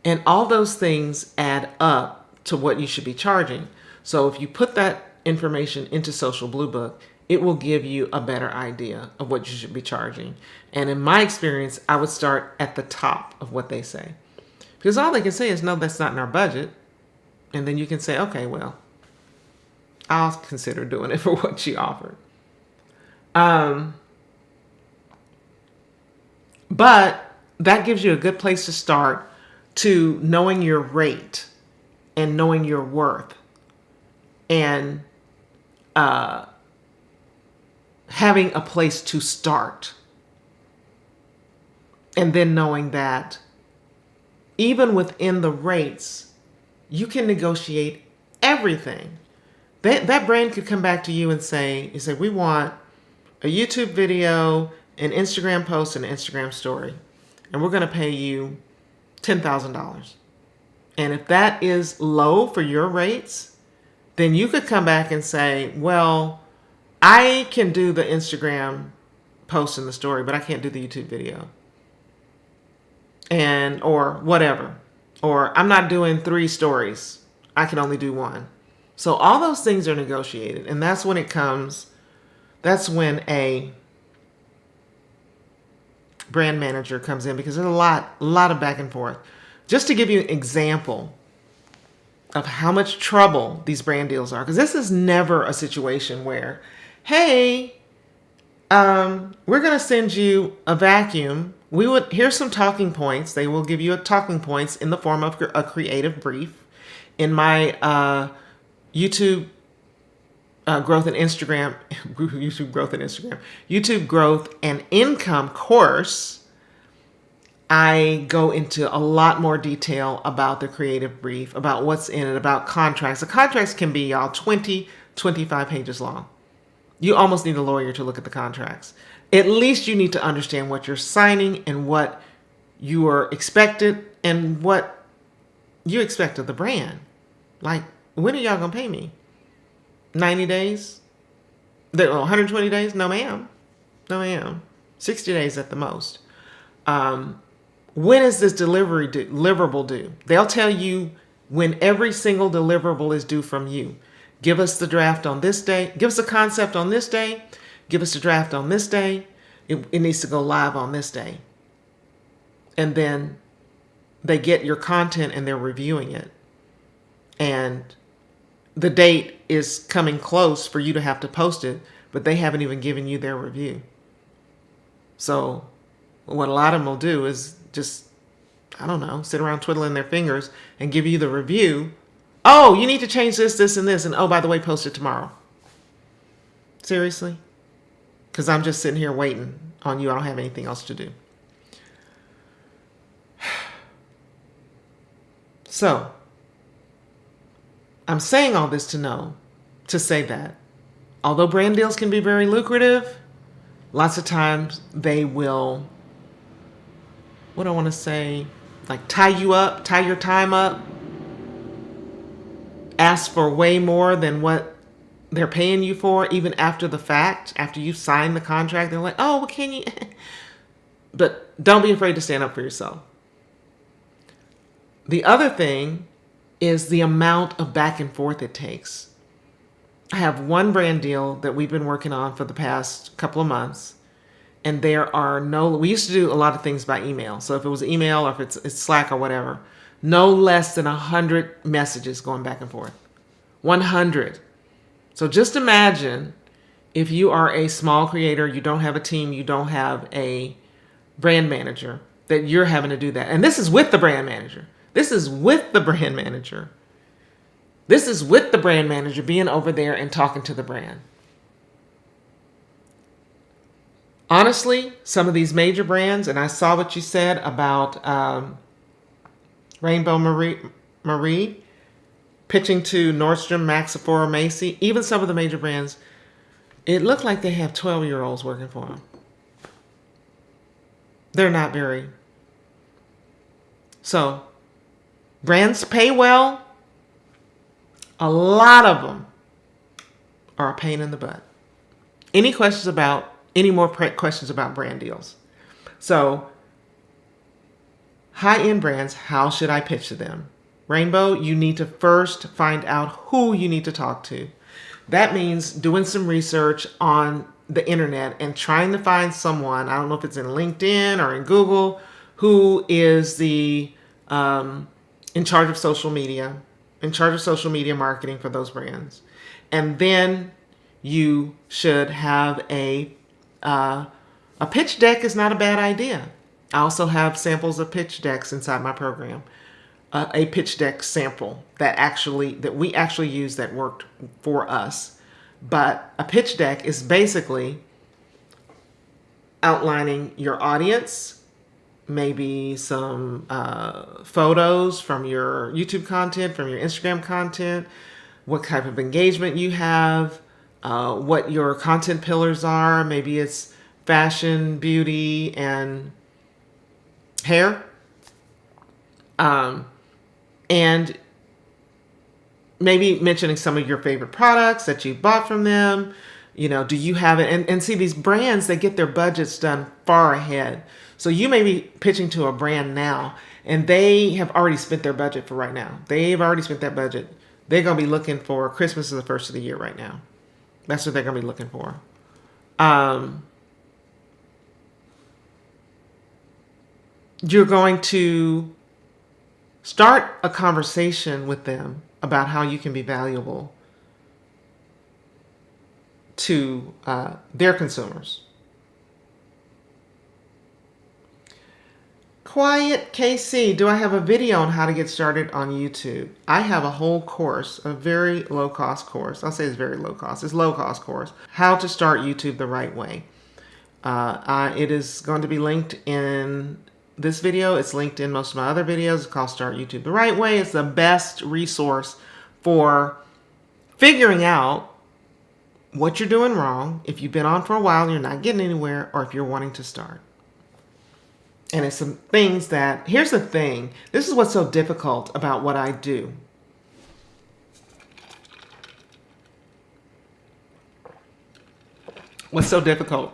And all those things add up to what you should be charging. So if you put that information into Social Blue Book, it will give you a better idea of what you should be charging. And in my experience, I would start at the top of what they say. Because all they can say is, no, that's not in our budget. And then you can say, okay, well, I'll consider doing it for what you offered. But that gives you a good place to start to knowing your rate and knowing your worth and having a place to start. And then knowing that even within the rates, you can negotiate everything. That brand could come back to you and say, we want a YouTube video, an Instagram post, and an Instagram story. And we're going to pay you $10,000. And if that is low for your rates, then you could come back and say, well, I can do the Instagram post and the story, but I can't do the YouTube video. Or whatever. Or I'm not doing 3 stories. I can only do 1. So all those things are negotiated. And that's when a brand manager comes in, because there's a lot of back and forth. Just to give you an example of how much trouble these brand deals are, because this is never a situation where, hey, we're going to send you a vacuum. Here's some talking points. They will give you talking points in the form of a creative brief. In my YouTube growth and Instagram, YouTube growth and income course, I go into a lot more detail about the creative brief, about what's in it, about contracts. The contracts can be, y'all, 20, 25 pages long. You almost need a lawyer to look at the contracts. At least you need to understand what you're signing and what you are expected and what you expect of the brand. Like, when are y'all going to pay me? 90 days? 120 days? No, ma'am. No, ma'am. 60 days at the most. When is this deliverable due? They'll tell you when every single deliverable is due from you. Give us the draft on this day. Give us the concept on this day. Give us the draft on this day. It needs to go live on this day. And then they get your content and they're reviewing it. And the date is coming close for you to have to post it, but they haven't even given you their review. So what a lot of them will do is just, I don't know, sit around twiddling their fingers and give you the review. Oh, you need to change this, this, and this. And oh, by the way, post it tomorrow. Seriously? Because I'm just sitting here waiting on you. I don't have anything else to do. So, I'm saying all this to say that although brand deals can be very lucrative, lots of times they will, what do I want to say, like tie your time up, ask for way more than what they're paying you for, even after the fact, after you sign the contract. They're like, oh, well, can you? But don't be afraid to stand up for yourself. The other thing is the amount of back and forth it takes. I have one brand deal that we've been working on for the past couple of months, and we used to do a lot of things by email. So if it was email or if it's Slack or whatever, no less than 100 messages going back and forth. 100. So just imagine if you are a small creator, you don't have a team, you don't have a brand manager, that you're having to do that. And this is with the brand manager. This is with the brand manager. This is with the brand manager being over there and talking to the brand. Honestly, some of these major brands, and I saw what you said about Rainbow Marie pitching to Nordstrom, Max, Sephora, Macy, even some of the major brands, it looked like they have 12-year-olds working for them. They're not very. So, brands pay well. A lot of them are a pain in the butt. Any more questions about brand deals? So, high-end brands, how should I pitch to them? Rainbow, you need to first find out who you need to talk to. That means doing some research on the internet and trying to find someone, I don't know if it's in LinkedIn or in Google, who is in charge of social media marketing for those brands. And then you should have a pitch deck is not a bad idea. I also have samples of pitch decks inside my program. A pitch deck sample that we actually use that worked for us. But a pitch deck is basically outlining your audience, maybe some photos from your YouTube content, from your Instagram content, what type of engagement you have, what your content pillars are. Maybe it's fashion, beauty, and hair. And maybe mentioning some of your favorite products that you bought from them. Do you have it? And see, these brands, they get their budgets done far ahead. So you may be pitching to a brand now, and they have already spent their budget for right now. They've already spent that budget. They're going to be looking for Christmas is the first of the year right now. That's what they're going to be looking for. You're going to start a conversation with them about how you can be valuable to their consumers. Quiet KC, do I have a video on how to get started on YouTube? I have a whole course, a very low cost course. I'll say it's very low cost. It's low cost course. How to start YouTube the right way. It is going to be linked in this video. It's linked in most of my other videos. It's called Start YouTube the Right Way. It's the best resource for figuring out what you're doing wrong, if you've been on for a while and you're not getting anywhere, or if you're wanting to start. And it's some things that, here's the thing, this is what's so difficult about what I do. What's so difficult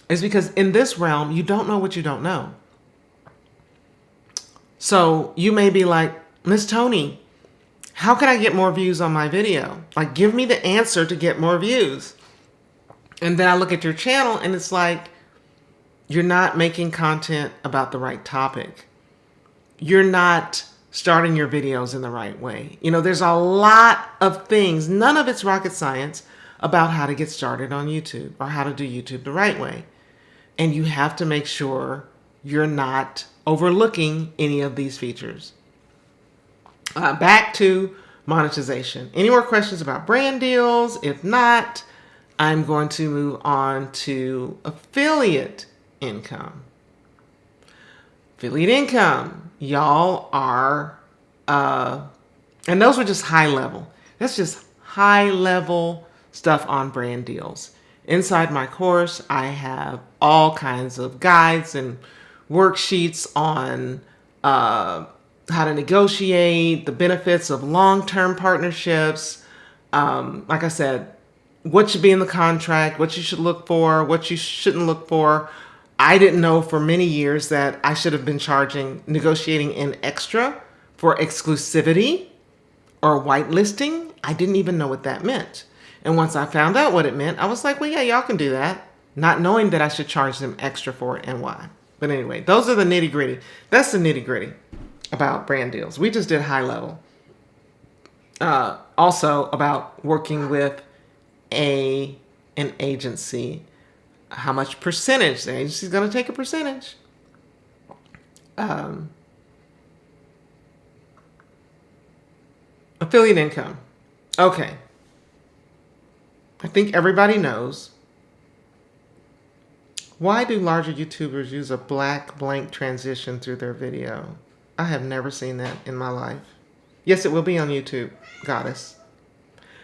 is because in this realm, you don't know what you don't know. So you may be like, Miss Tony, how can I get more views on my video? Like, give me the answer to get more views. And then I look at your channel and it's like, you're not making content about the right topic. You're not starting your videos in the right way. There's a lot of things, none of it's rocket science, about how to get started on YouTube or how to do YouTube the right way. And you have to make sure you're not overlooking any of these features. Back to monetization. Any more questions about brand deals? If not, I'm going to move on to affiliate income. Affiliate income, y'all are, and those were just high level. That's just high level stuff on brand deals. Inside my course, I have all kinds of guides and worksheets on how to negotiate, the benefits of long-term partnerships. Like I said, what should be in the contract, what you should look for, what you shouldn't look for. I didn't know for many years that I should have been negotiating in extra for exclusivity or whitelisting. I didn't even know what that meant. And once I found out what it meant, I was like, well, yeah, y'all can do that. Not knowing that I should charge them extra for it and why. But anyway, those are the nitty gritty. That's the nitty gritty about brand deals. We just did high level. Also about working with an agency. How much percentage? The agency is going to take a percentage. Affiliate income. Okay. I think everybody knows. Why do larger YouTubers use a black blank transition through their video? I have never seen that in my life. Yes, it will be on YouTube, goddess.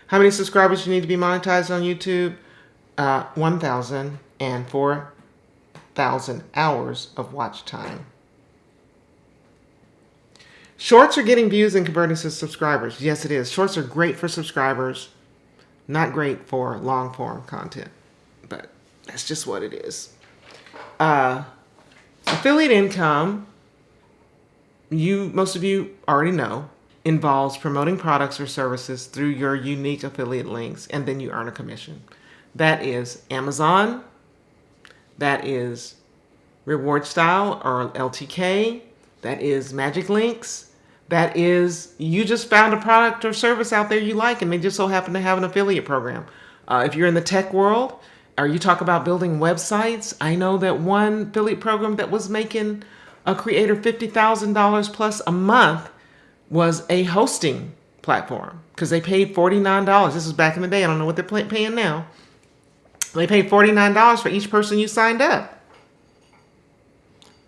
How many subscribers you need to be monetized on YouTube? 1,000 and 4,000 hours of watch time. Shorts are getting views and converting to subscribers. Yes, it is. Shorts are great for subscribers, not great for long form content, but that's just what it is. Affiliate income, most of you already know, involves promoting products or services through your unique affiliate links, and then you earn a commission. That is Amazon, that is Reward Style or LTK, that is Magic Links, that is you just found a product or service out there you like and they just so happen to have an affiliate program. If you're in the tech world or you talk about building websites, I know that one affiliate program that was making a creator $50,000 plus a month was a hosting platform because they paid $49. This was back in the day. I don't know what they're paying now. They paid $49 for each person you signed up.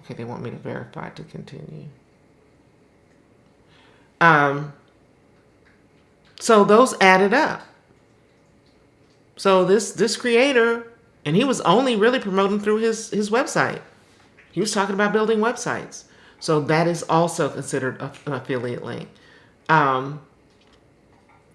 Okay, they want me to verify to continue. So those added up. So this creator, and he was only really promoting through his website. He was talking about building websites. So that is also considered an affiliate link.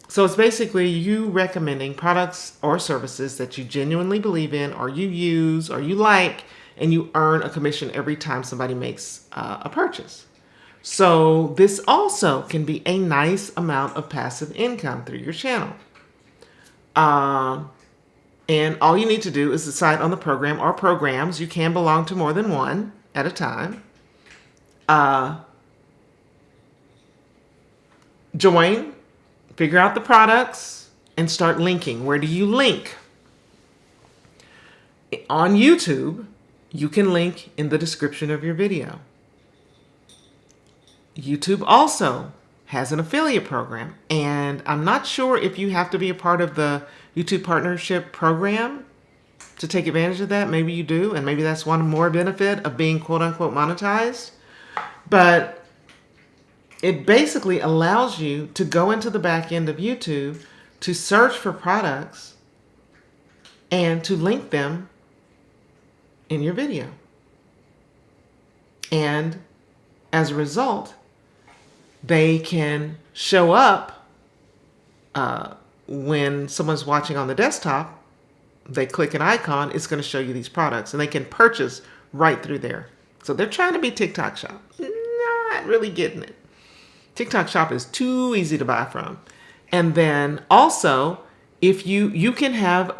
So it's basically you recommending products or services that you genuinely believe in, or you use, or you like, and you earn a commission every time somebody makes a purchase. So this also can be a nice amount of passive income through your channel. And all you need to do is decide on the program or programs. You can belong to more than one at a time. Join, figure out the products, and start linking. Where do you link? On YouTube, you can link in the description of your video. YouTube also has an affiliate program, and I'm not sure if you have to be a part of the YouTube partnership program to take advantage of that. Maybe you do, and maybe that's one more benefit of being quote unquote monetized. But it basically allows you to go into the back end of YouTube to search for products and to link them in your video. And as a result, they can show up when someone's watching on the desktop. They click an icon, it's going to show you these products, and they can purchase right through there. So they're trying to be TikTok Shop. Not really getting it. TikTok Shop is too easy to buy from. And then also, if you can have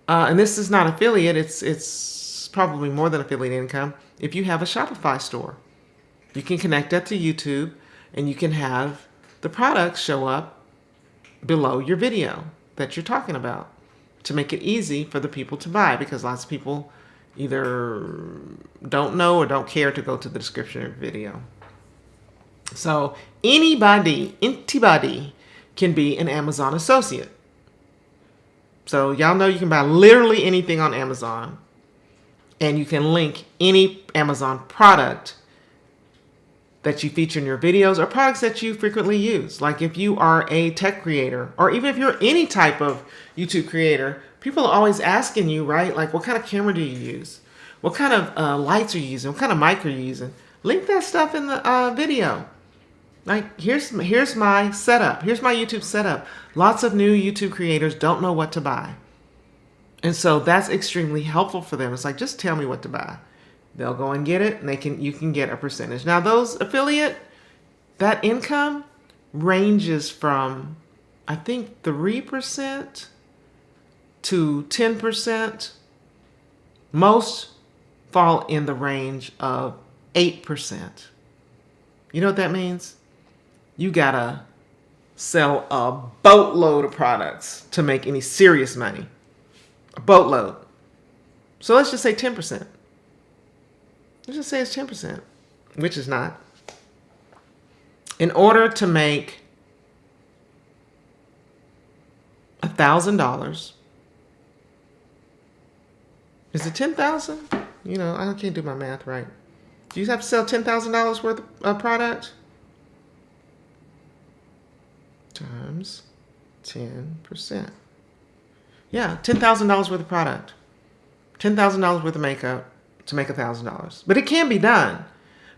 and this is not affiliate, it's probably more than affiliate income. If you have a Shopify store, you can connect that to YouTube, and you can have the products show up below your video that you're talking about to make it easy for the people to buy, because lots of people either don't know or don't care to go to the description of your video. So anybody can be an Amazon associate. So y'all know you can buy literally anything on Amazon, and you can link any Amazon product that you feature in your videos or products that you frequently use. Like if you are a tech creator, or even if you're any type of YouTube creator, people are always asking you, right? Like, what kind of camera do you use? What kind of lights are you using? What kind of mic are you using? Link that stuff in the video. Like, here's my setup. Here's my YouTube setup. Lots of new YouTube creators don't know what to buy. And so that's extremely helpful for them. It's like, just tell me what to buy. They'll go and get it, and you can get a percentage. Now, those affiliate, that income ranges from, I think, 3% to 10%. Most fall in the range of 8%. You know what that means? You gotta sell a boatload of products to make any serious money. A boatload. So let's just say 10%. Let's just say it's 10%, which is not. In order to make $1,000, is it 10,000? You know, I can't do my math right. Do you have to sell $10,000 worth of product? Times 10%. Yeah, $10,000 worth of product. $10,000 worth of makeup to make $1,000. But it can be done.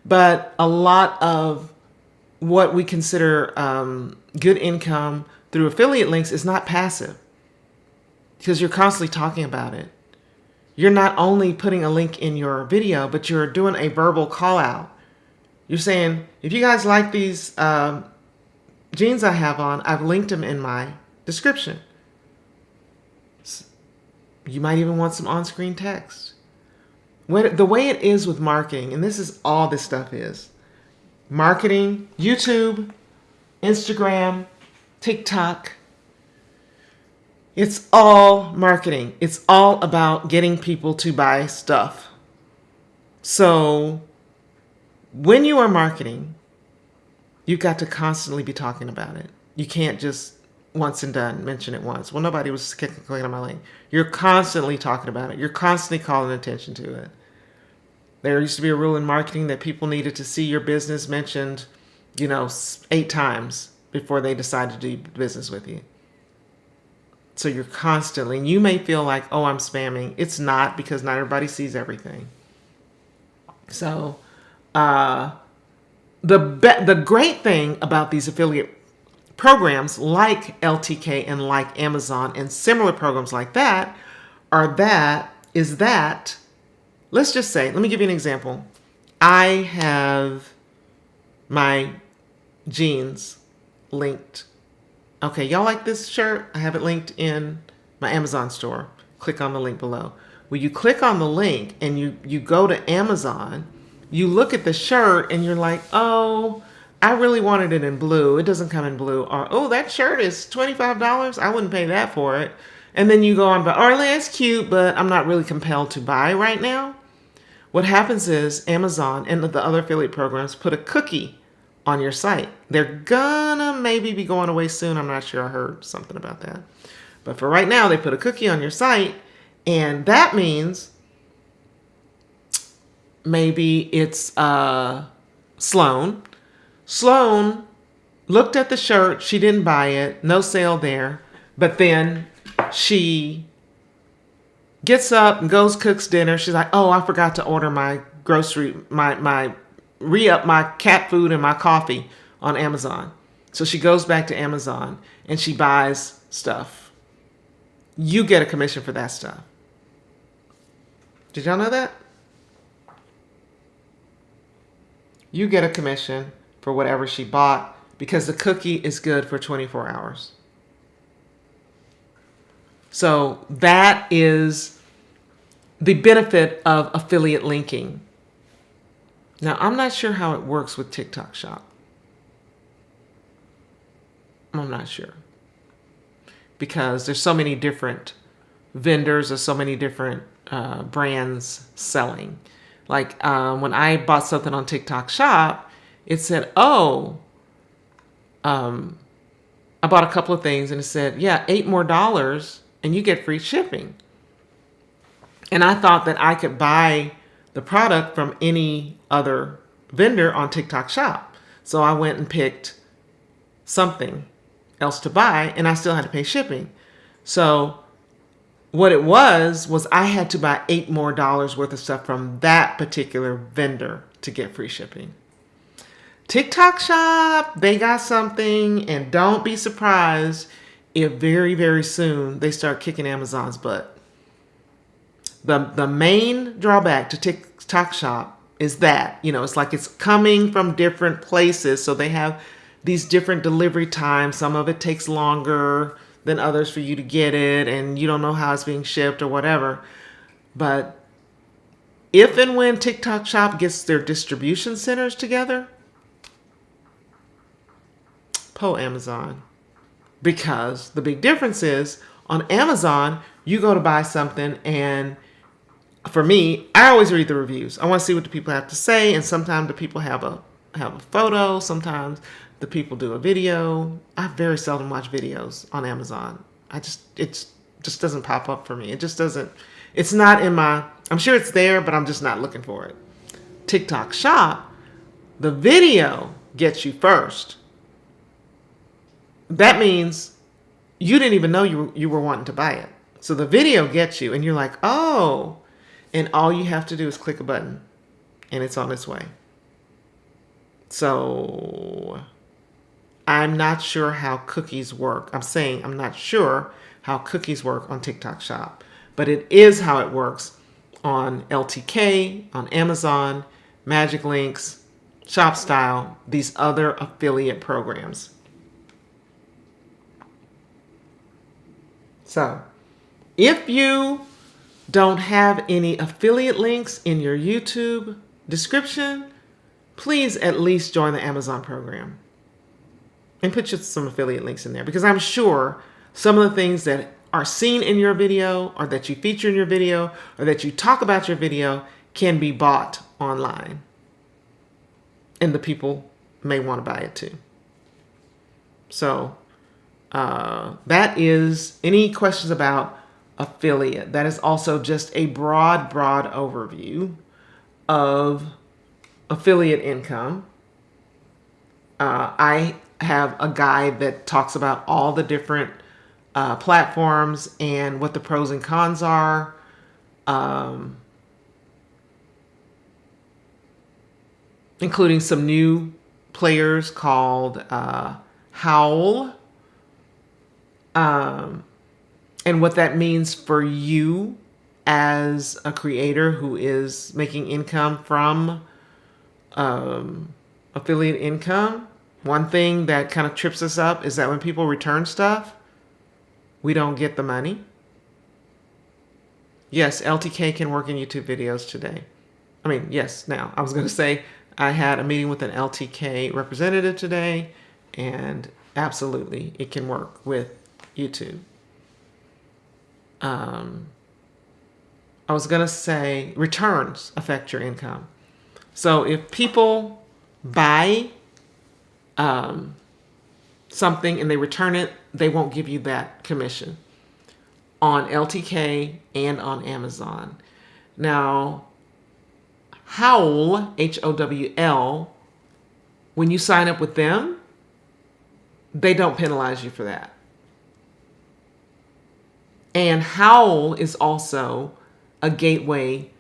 But a lot of what we consider good income through affiliate links is not passive, because you're constantly talking about it. You're not only putting a link in your video, but you're doing a verbal call out. You're saying, if you guys like these jeans I have on, I've linked them in my description. You might even want some on-screen text. The way it is with marketing, and this is all this stuff is, marketing, YouTube, Instagram, TikTok, it's all marketing. It's all about getting people to buy stuff. So when you are marketing, you've got to constantly be talking about it. You can't just once and done mention it once. Well, nobody was clicking on my link. You're constantly talking about it. You're constantly calling attention to it. There used to be a rule in marketing that people needed to see your business mentioned, 8 times before they decided to do business with you. So you're constantly, and you may feel like, oh, I'm spamming. It's not, because not everybody sees everything. So the great thing about these affiliate programs like LTK and like Amazon and similar programs like that is that, let's just say, let me give you an example. I have my jeans linked. Okay, y'all like this shirt? I have it linked in my Amazon store. Click on the link below. When you click on the link and you go to Amazon, you look at the shirt and you're like, oh, I really wanted it in blue. It doesn't come in blue. Or, oh, that shirt is $25. I wouldn't pay that for it. And then you go on, but, oh, it's cute, but I'm not really compelled to buy right now. What happens is Amazon and the other affiliate programs put a cookie on your site. They're gonna maybe be going away soon. I'm not sure. I heard something about that. But for right now, they put a cookie on your site, and that means maybe it's Sloan. Sloan looked at the shirt. She didn't buy it. No sale there. But then she gets up and goes, cooks dinner. She's like, oh, I forgot to order my grocery, re-up my cat food and my coffee on Amazon. So she goes back to Amazon and she buys stuff. You get a commission for that stuff. Did y'all know that? You get a commission for whatever she bought because the cookie is good for 24 hours. So that is the benefit of affiliate linking. Now, I'm not sure how it works with TikTok Shop. I'm not sure. Because there's so many different vendors, there's so many different brands selling. Like when I bought something on TikTok Shop, it said, oh, I bought a couple of things and it said, yeah, $8 more and you get free shipping. And I thought that I could buy the product from any other vendor on TikTok Shop. So I went and picked something else to buy, and I still had to pay shipping. So what it was I had to buy $8 more worth of stuff from that particular vendor to get free shipping. TikTok Shop, they got something, and don't be surprised if very, very soon they start kicking Amazon's butt. The main drawback to TikTok Shop is that, it's like it's coming from different places. So they have these different delivery times. Some of it takes longer than others for you to get it, and you don't know how it's being shipped or whatever. But if and when TikTok Shop gets their distribution centers together, po Amazon. Because the big difference is on Amazon, you go to buy something, and for me, I always read the reviews. I want to see what the people have to say, and sometimes the people have a photo. Sometimes the people do a video. I very seldom watch videos on Amazon. It just doesn't pop up for me. It just doesn't. It's not in my. I'm sure it's there, but I'm just not looking for it. TikTok Shop, the video gets you first. That means you didn't even know you were wanting to buy it. So the video gets you, and you're like, oh. And all you have to do is click a button, and it's on its way. So I'm not sure how cookies work. I'm not sure how cookies work on TikTok Shop, but it is how it works on LTK, on Amazon, Magic Links, ShopStyle, these other affiliate programs. So if you don't have any affiliate links in your YouTube description, please at least join the Amazon program and put some affiliate links in there, because I'm sure some of the things that are seen in your video, or that you feature in your video, or that you talk about your video can be bought online, and the people may want to buy it too. So that is any questions about affiliate. That is also just a broad overview of affiliate income. I have a guide that talks about all the different platforms and what the pros and cons are. Including some new players called Howl. And what that means for you as a creator who is making income from affiliate income. One thing that kind of trips us up is that when people return stuff, we don't get the money. Yes, LTK can work in YouTube videos today. I mean, yes, now. I was going to say I had a meeting with an LTK representative today, and absolutely, it can work with YouTube. I was going to say returns affect your income. So if people buy something and they return it, they won't give you that commission on LTK and on Amazon. Now, Howl, Howl, when you sign up with them, they don't penalize you for that. And Howl is also a gateway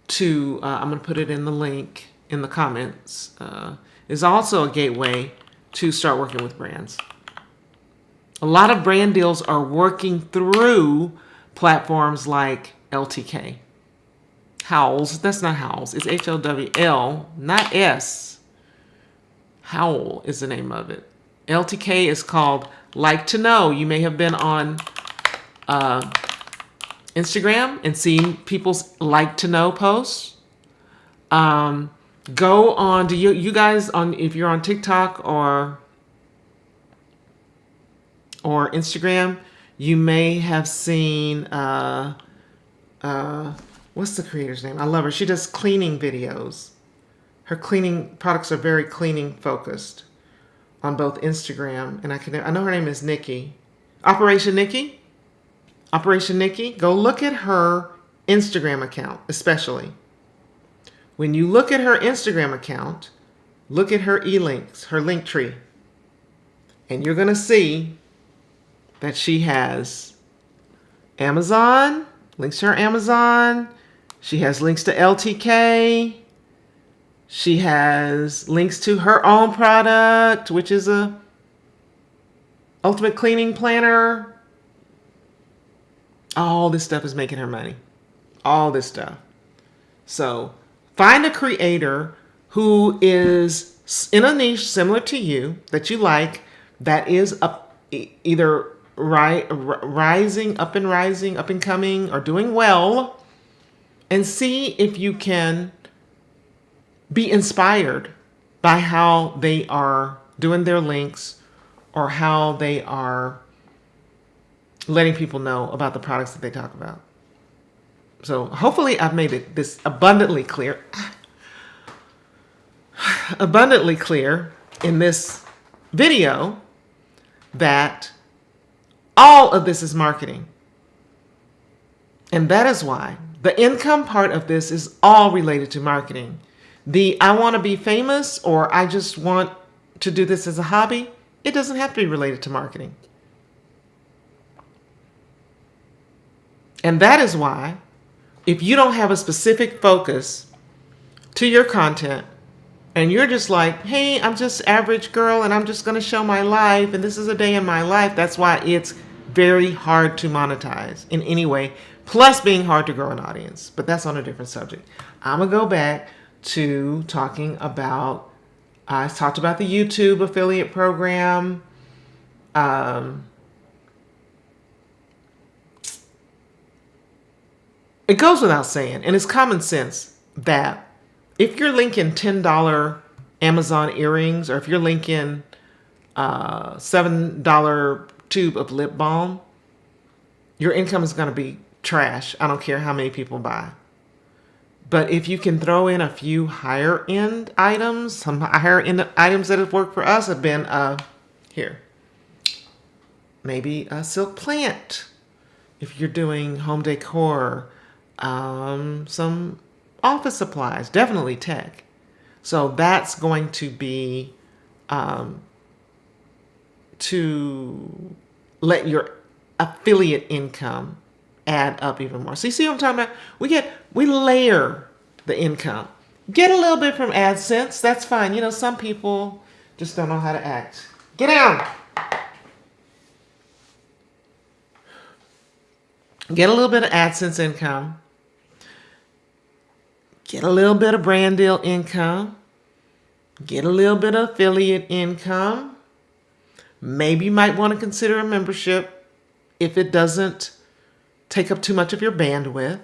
to, I'm going to put it in the link in the comments, is also a gateway to start working with brands. A lot of brand deals are working through platforms like LTK. Howls, that's not Howls, it's Howl, not S. Howl is the name of it. LTK is called Like to Know. You may have been on Instagram and seen people's like to know posts. Go on, do you guys, on if you're on TikTok or Instagram, you may have seen what's the creator's name? I love her. She does cleaning videos. Her cleaning products are very cleaning focused on both Instagram and I know her name is Nikki. Operation Nikki. Go look at her Instagram account, especially. When you look at her Instagram account, look at her e-links, her link tree. And you're going to see that she has Amazon, links to her Amazon. She has links to LTK. She has links to her own product, which is a ultimate cleaning planner. All this stuff is making her money. All this stuff. So find a creator who is in a niche similar to you that you like, that is either rising, up and coming, or doing well, and see if you can be inspired by how they are doing their links or how they are letting people know about the products that they talk about. So hopefully I've made this abundantly clear in this video that all of this is marketing. And that is why the income part of this is all related to marketing. The I want to be famous or I just want to do this as a hobby, it doesn't have to be related to marketing. And that is why if you don't have a specific focus to your content and you're just like, hey, I'm just average girl and I'm just going to show my life and this is a day in my life, that's why it's very hard to monetize in any way, plus being hard to grow an audience. But that's on a different subject. I'm going to go back to talking about, I talked about the YouTube affiliate program. It goes without saying, and it's common sense, that if you're linking $10 Amazon earrings, or if you're linking $7 tube of lip balm, your income is going to be trash. I don't care how many people buy. But if you can throw in a few higher end items, some higher end items that have worked for us have been here. Maybe a silk plant. If you're doing home decor, some office supplies, definitely tech. So that's going to be to let your affiliate income add up even more. So you see what I'm talking about? We layer the income. Get a little bit from Adsense. That's fine. You know, some people just don't know how to act. Get down. Get a little bit of AdSense income. Get a little bit of brand deal income. Get a little bit of affiliate income. Maybe you might want to consider a membership if it doesn't take up too much of your bandwidth.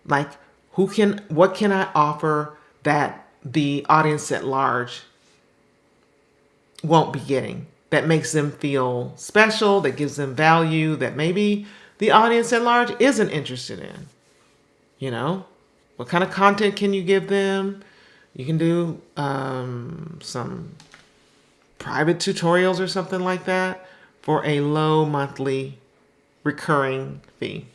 Like, what can I offer that the audience at large won't be getting? That makes them feel special, that gives them value, that maybe the audience at large isn't interested in. You know, what kind of content can you give them? You can do some private tutorials or something like that for a low monthly recurring fee.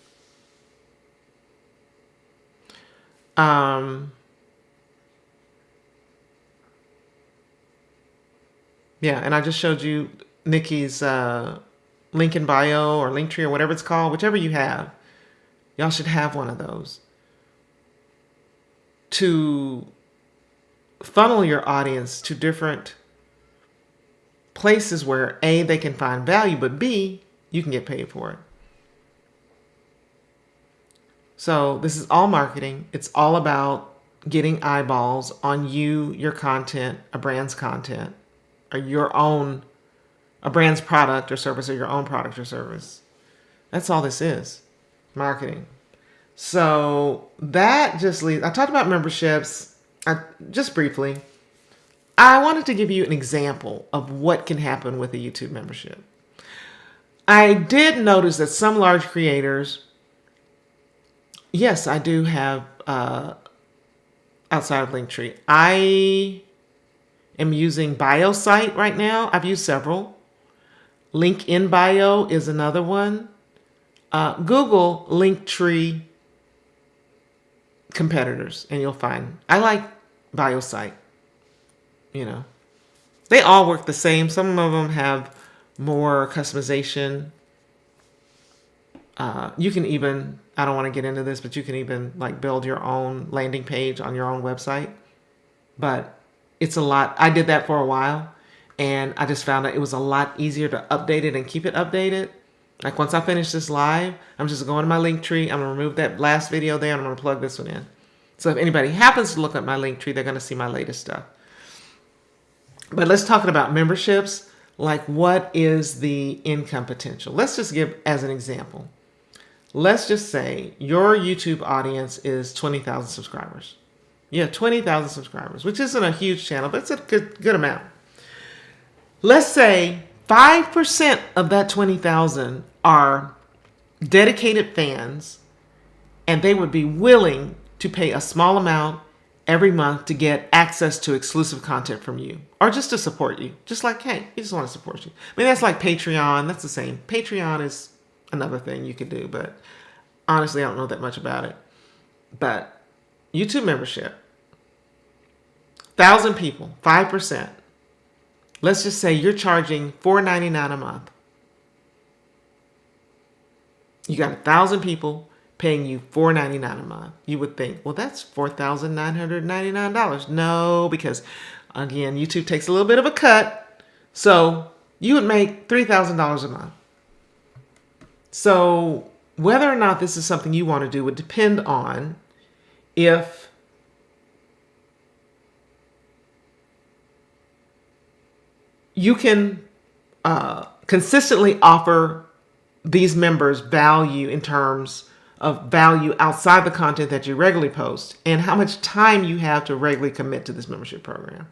Yeah, and I just showed you Nikki's link in bio or link tree or whatever it's called, whichever you have. Y'all should have one of those to funnel your audience to different places where A, they can find value, but B, you can get paid for it. So this is all marketing. It's all about getting eyeballs on you, your content, a brand's content, or a brand's product or service, or your own product or service. That's all this is, marketing. So that just leads, I talked about memberships just briefly. I wanted to give you an example of what can happen with a YouTube membership. I did notice that some large creators, yes, I do have outside of Linktree. I am using BioSite right now. I've used several. Link in Bio is another one. Google Linktree competitors and you'll find. I like BioSite. You know, they all work the same. Some of them have more customization. You can even, I don't want to get into this, but you can even like build your own landing page on your own website. But it's a lot. I did that for a while and I just found that it was a lot easier to update it and keep it updated. Like once I finish this live, I'm just going to my link tree. I'm going to remove that last video there and I'm going to plug this one in. So if anybody happens to look at my link tree, they're going to see my latest stuff. But let's talk about memberships. Like, what is the income potential? Let's just give as an example. Let's just say your YouTube audience is 20,000 subscribers. Yeah, 20,000 subscribers, which isn't a huge channel, but it's a good amount. Let's say 5% of that 20,000 are dedicated fans, and they would be willing to pay a small amount every month to get access to exclusive content from you, or just to support you. Just like, hey, we just want to support you. I mean, that's like Patreon. That's the same. Patreon is another thing you could do, but honestly, I don't know that much about it. But YouTube membership, 1,000 people, 5%. Let's just say you're charging $4.99 a month. You got 1,000 people paying you $4.99 a month. You would think, well, that's $4,999. No, because again, YouTube takes a little bit of a cut. So you would make $3,000 a month. So whether or not this is something you want to do would depend on if you can consistently offer these members value in terms of value outside the content that you regularly post, and how much time you have to regularly commit to this membership program.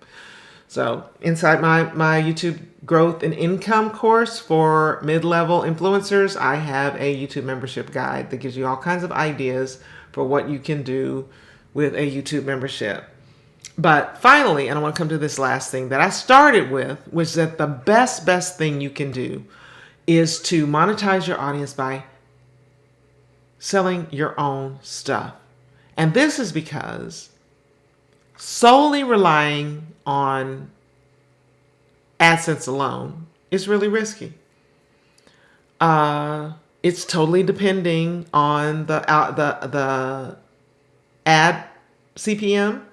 So inside my YouTube growth and income course for mid-level influencers, I have a YouTube membership guide that gives you all kinds of ideas for what you can do with a YouTube membership. But finally, and I want to come to this last thing that I started with, which is that the best thing you can do is to monetize your audience by selling your own stuff. And this is because solely relying on AdSense alone is really risky. It's totally depending on the ad CPM,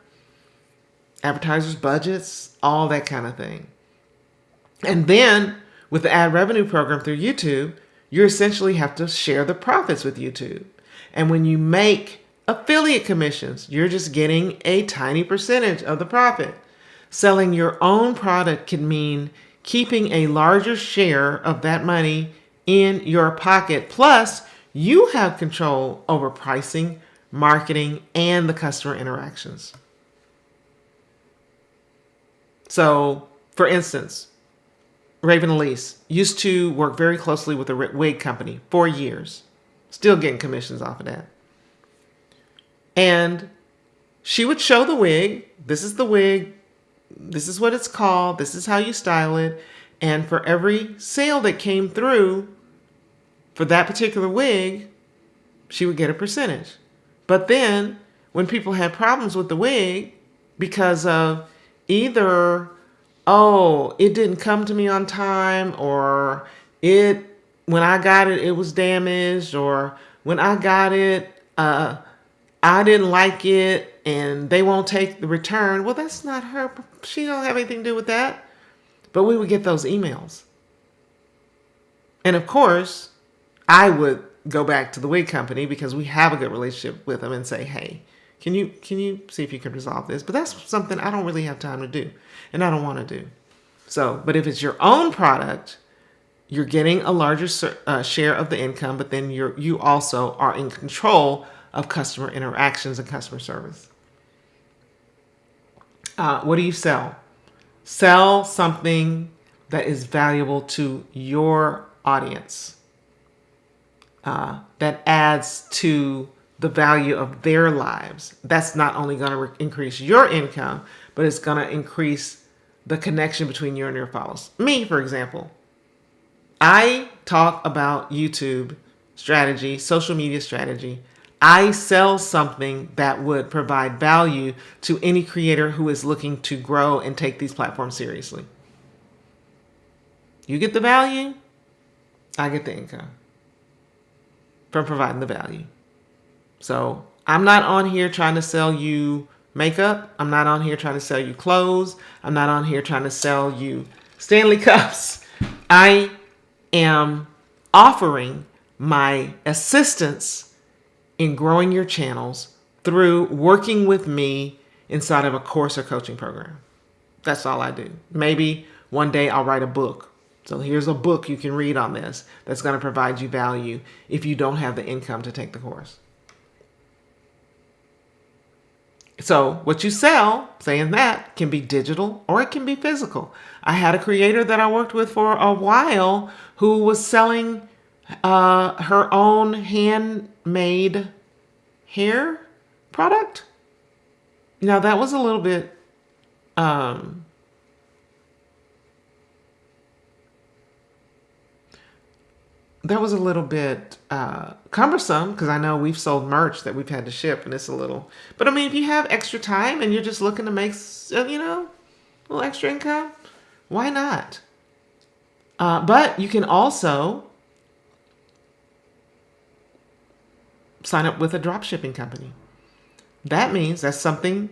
advertisers' budgets, all that kind of thing. And then with the ad revenue program through YouTube, you essentially have to share the profits with YouTube. And when you make affiliate commissions, you're just getting a tiny percentage of the profit. Selling your own product can mean keeping a larger share of that money in your pocket. Plus, you have control over pricing, marketing, and the customer interactions. So, for instance, Raven Elise used to work very closely with a wig company for years, still getting commissions off of that. And she would show the wig. This is the wig. This is what it's called. This is how you style it. And for every sale that came through for that particular wig, she would get a percentage. But then when people had problems with the wig because of either, oh, it didn't come to me on time, or when I got it, it was damaged, or when I got it, I didn't like it and they won't take the return. Well, that's not her. She don't have anything to do with that. But we would get those emails. And of course, I would go back to the wig company because we have a good relationship with them and say, hey, can you see if you can resolve this? But that's something I don't really have time to do and I don't want to do. So, but if it's your own product, you're getting a larger share of the income, but then you also are in control of customer interactions and customer service. What do you sell? Sell something that is valuable to your audience, that adds to the value of their lives. That's not only going to increase your income, but it's going to increase the connection between you and your followers. Me, for example, I talk about YouTube strategy, social media strategy. I sell something that would provide value to any creator who is looking to grow and take these platforms seriously. You get the value, I get the income from providing the value. So I'm not on here trying to sell you makeup. I'm not on here trying to sell you clothes. I'm not on here trying to sell you Stanley cups. I am offering my assistance in growing your channels through working with me inside of a course or coaching program. That's all I do. Maybe one day I'll write a book. So here's a book you can read on this that's going to provide you value if you don't have the income to take the course. So what you sell, saying that, can be digital or it can be physical. I had a creator that I worked with for a while who was selling her own handmade hair product. Now that was a little bit cumbersome because I know we've sold merch that we've had to ship and it's a little, but I mean, if you have extra time and you're just looking to make, a little extra income, why not? But you can also sign up with a drop shipping company. That means that's something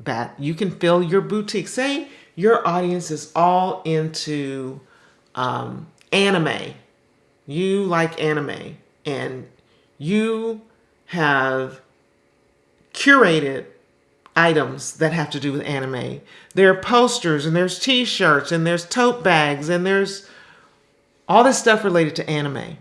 that you can fill your boutique. Say your audience is all into anime. You like anime and you have curated items that have to do with anime. There are posters and there's t-shirts and there's tote bags and there's all this stuff related to anime.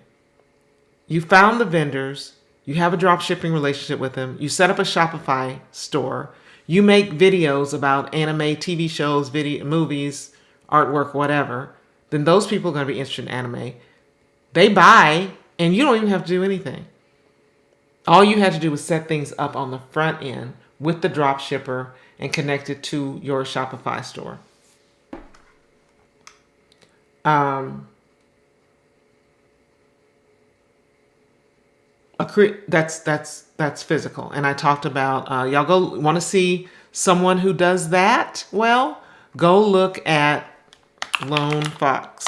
You found the vendors. You have a drop shipping relationship with them. You set up a Shopify store. You make videos about anime, TV shows, movies, artwork, whatever. Then those people are going to be interested in anime. They buy, and you don't even have to do anything. All you had to do was set things up on the front end with the drop shipper and connect it to your Shopify store. That's physical. And I talked about y'all go want to see someone who does that. Well, go look at Lone Fox.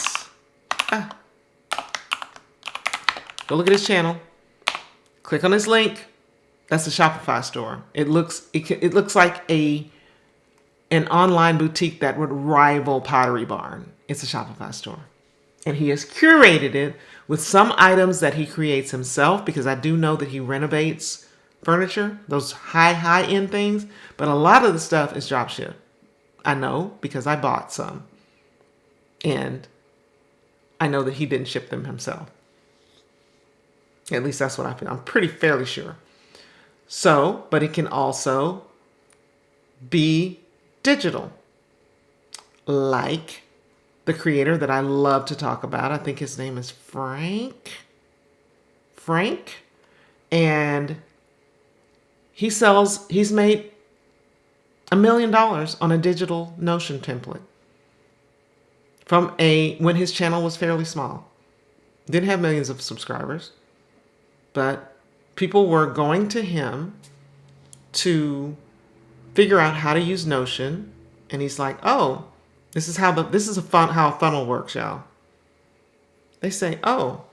Go look at his channel. Click on his link. That's a Shopify store. It looks like an online boutique that would rival Pottery Barn. It's a Shopify store. And he has curated it with some items that he creates himself, because I do know that he renovates furniture, those high-end things. But a lot of the stuff is dropship. I know because I bought some. And I know that he didn't ship them himself. At least that's what I feel. I'm pretty fairly sure. So, but it can also be digital. Like the creator that I love to talk about. I think his name is Frank. And he's made $1 million on a digital Notion template from when his channel was fairly small. Didn't have millions of subscribers, but people were going to him to figure out how to use Notion, and he's like, "Oh, this is how a funnel works, y'all." They say, "Oh,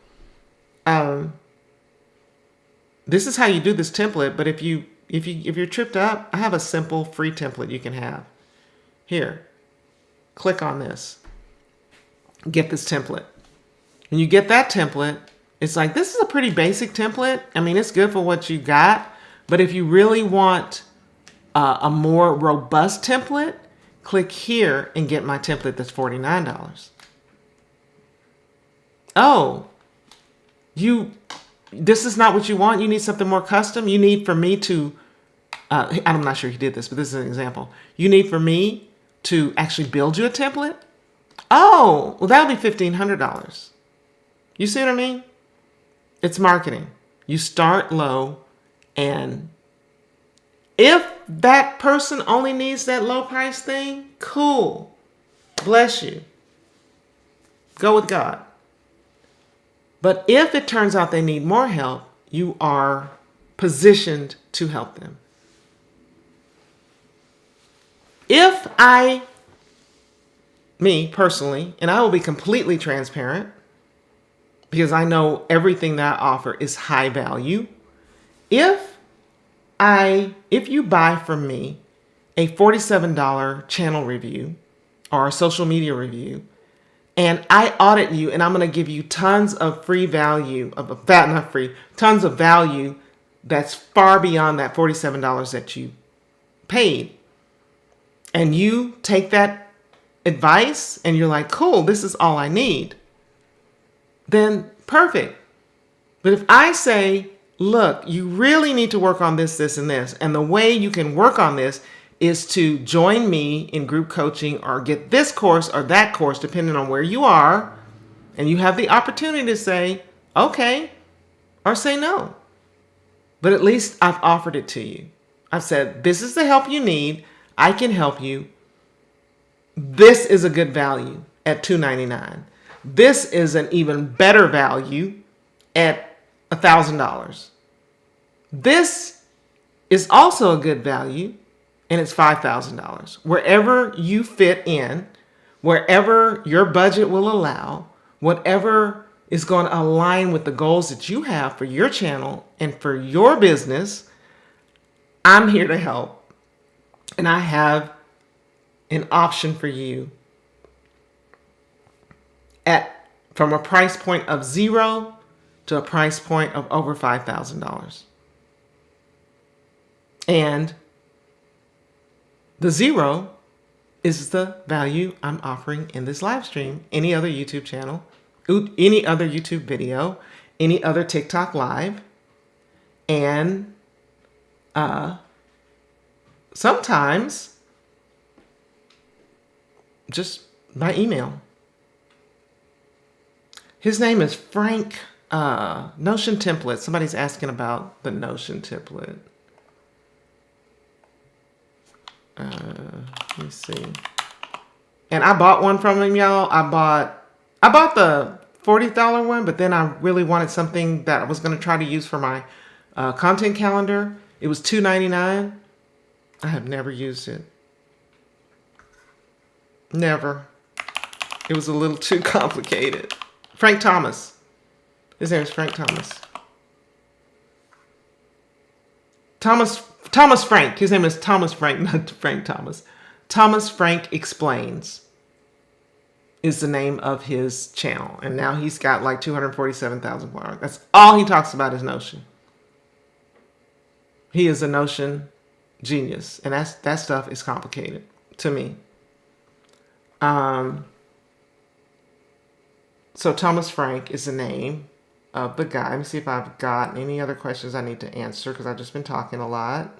this is how you do this template, but if you're tripped up, I have a simple free template you can have. Here, click on this. Get this template." When you get that template, it's like, this is a pretty basic template. I mean, it's good for what you got, but if you really want a more robust template, click here and get my template that's $49. Oh, this is not what you want? You need something more custom? You need for me to, I'm not sure he did this, but this is an example. You need for me to actually build you a template? Oh, well, that'll be $1,500. You see what I mean? It's marketing. You start low, and if that person only needs that low price thing, cool. Bless you. Go with God. But if it turns out they need more help, you are positioned to help them. Me personally, and I will be completely transparent, because I know everything that I offer is high value. If you buy from me a $47 channel review or a social media review, and I audit you, and I'm going to give you tons of free value, tons of value that's far beyond that $47 that you paid, and you take that advice and you're like, cool, this is all I need, then perfect. But if I say, look, you really need to work on this, this, and this, and the way you can work on this is to join me in group coaching or get this course or that course, depending on where you are, and you have the opportunity to say, okay, or say no. But at least I've offered it to you. I've said, this is the help you need. I can help you. This is a good value at $299. This is an even better value at $1,000. This is also a good value, and it's $5,000. Wherever you fit in, wherever your budget will allow, whatever is going to align with the goals that you have for your channel and for your business, I'm here to help. And I have an option for you from a price point of $0 to a price point of over $5,000. And the $0 is the value I'm offering in this live stream, any other YouTube channel, any other YouTube video, any other TikTok live, and sometimes just by email. His name is Frank. Notion template. Somebody's asking about the Notion template. Let me see. And I bought one from him, y'all. I bought the $40 one, but then I really wanted something that I was going to try to use for my content calendar. It was $2.99. I have never used it. Never. It was a little too complicated. Frank Thomas. His name is Frank Thomas. Thomas Frank. His name is Thomas Frank, not Frank Thomas. Thomas Frank Explains is the name of his channel. And now he's got like 247,000 followers. That's all he talks about is Notion. He is a Notion genius. And that stuff is complicated to me. So Thomas Frank is the name of the guy. Let me see if I've got any other questions I need to answer because I've just been talking a lot.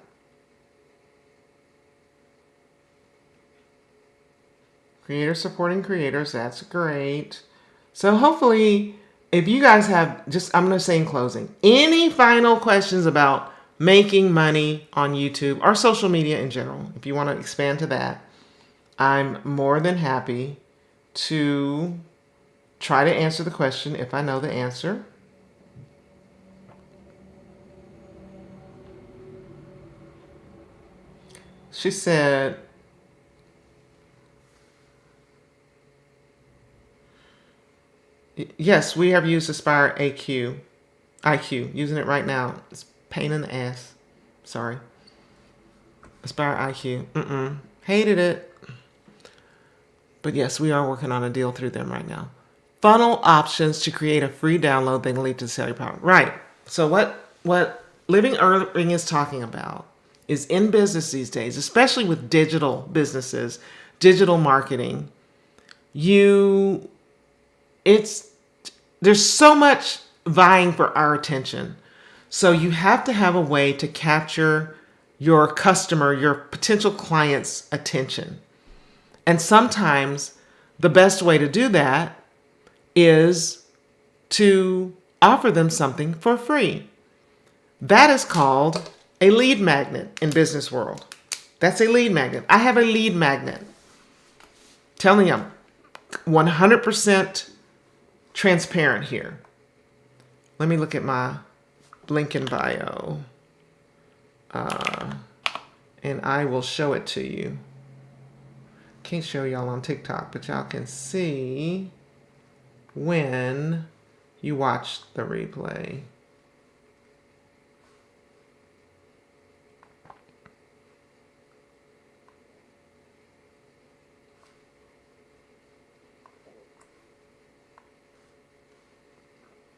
Creators supporting creators. That's great. So hopefully, if you guys have I'm going to say in closing, any final questions about making money on YouTube or social media in general, if you want to expand to that, I'm more than happy to try to answer the question if I know the answer. She said, yes, we have used Aspire IQ, using it right now. It's a pain in the ass. Sorry. Aspire IQ. Hated it. But yes, we are working on a deal through them right now. Funnel options to create a free download that can lead to selling power. Right. So what Living Earning is talking about is in business these days, especially with digital businesses, digital marketing, there's so much vying for our attention. So you have to have a way to capture your customer, your potential client's attention. And sometimes the best way to do that is to offer them something for free. That is called a lead magnet in business world. That's a lead magnet. I have a lead magnet. Telling you, I'm 100% transparent here. Let me look at my link in bio. And I will show it to you. Can't show y'all on TikTok, but y'all can see when you watch the replay.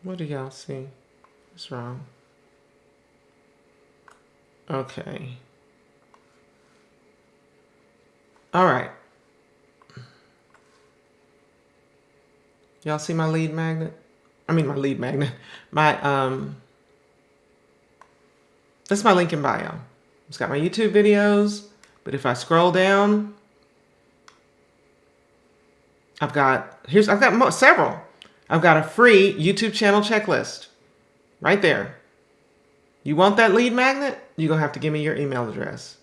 What do y'all see? What's wrong? Okay. All right. Y'all see my lead magnet? I mean, my lead magnet. That's my link in bio. It's got my YouTube videos, but if I scroll down, I've got several. I've got a free YouTube channel checklist right there. You want that lead magnet? You're going to have to give me your email address.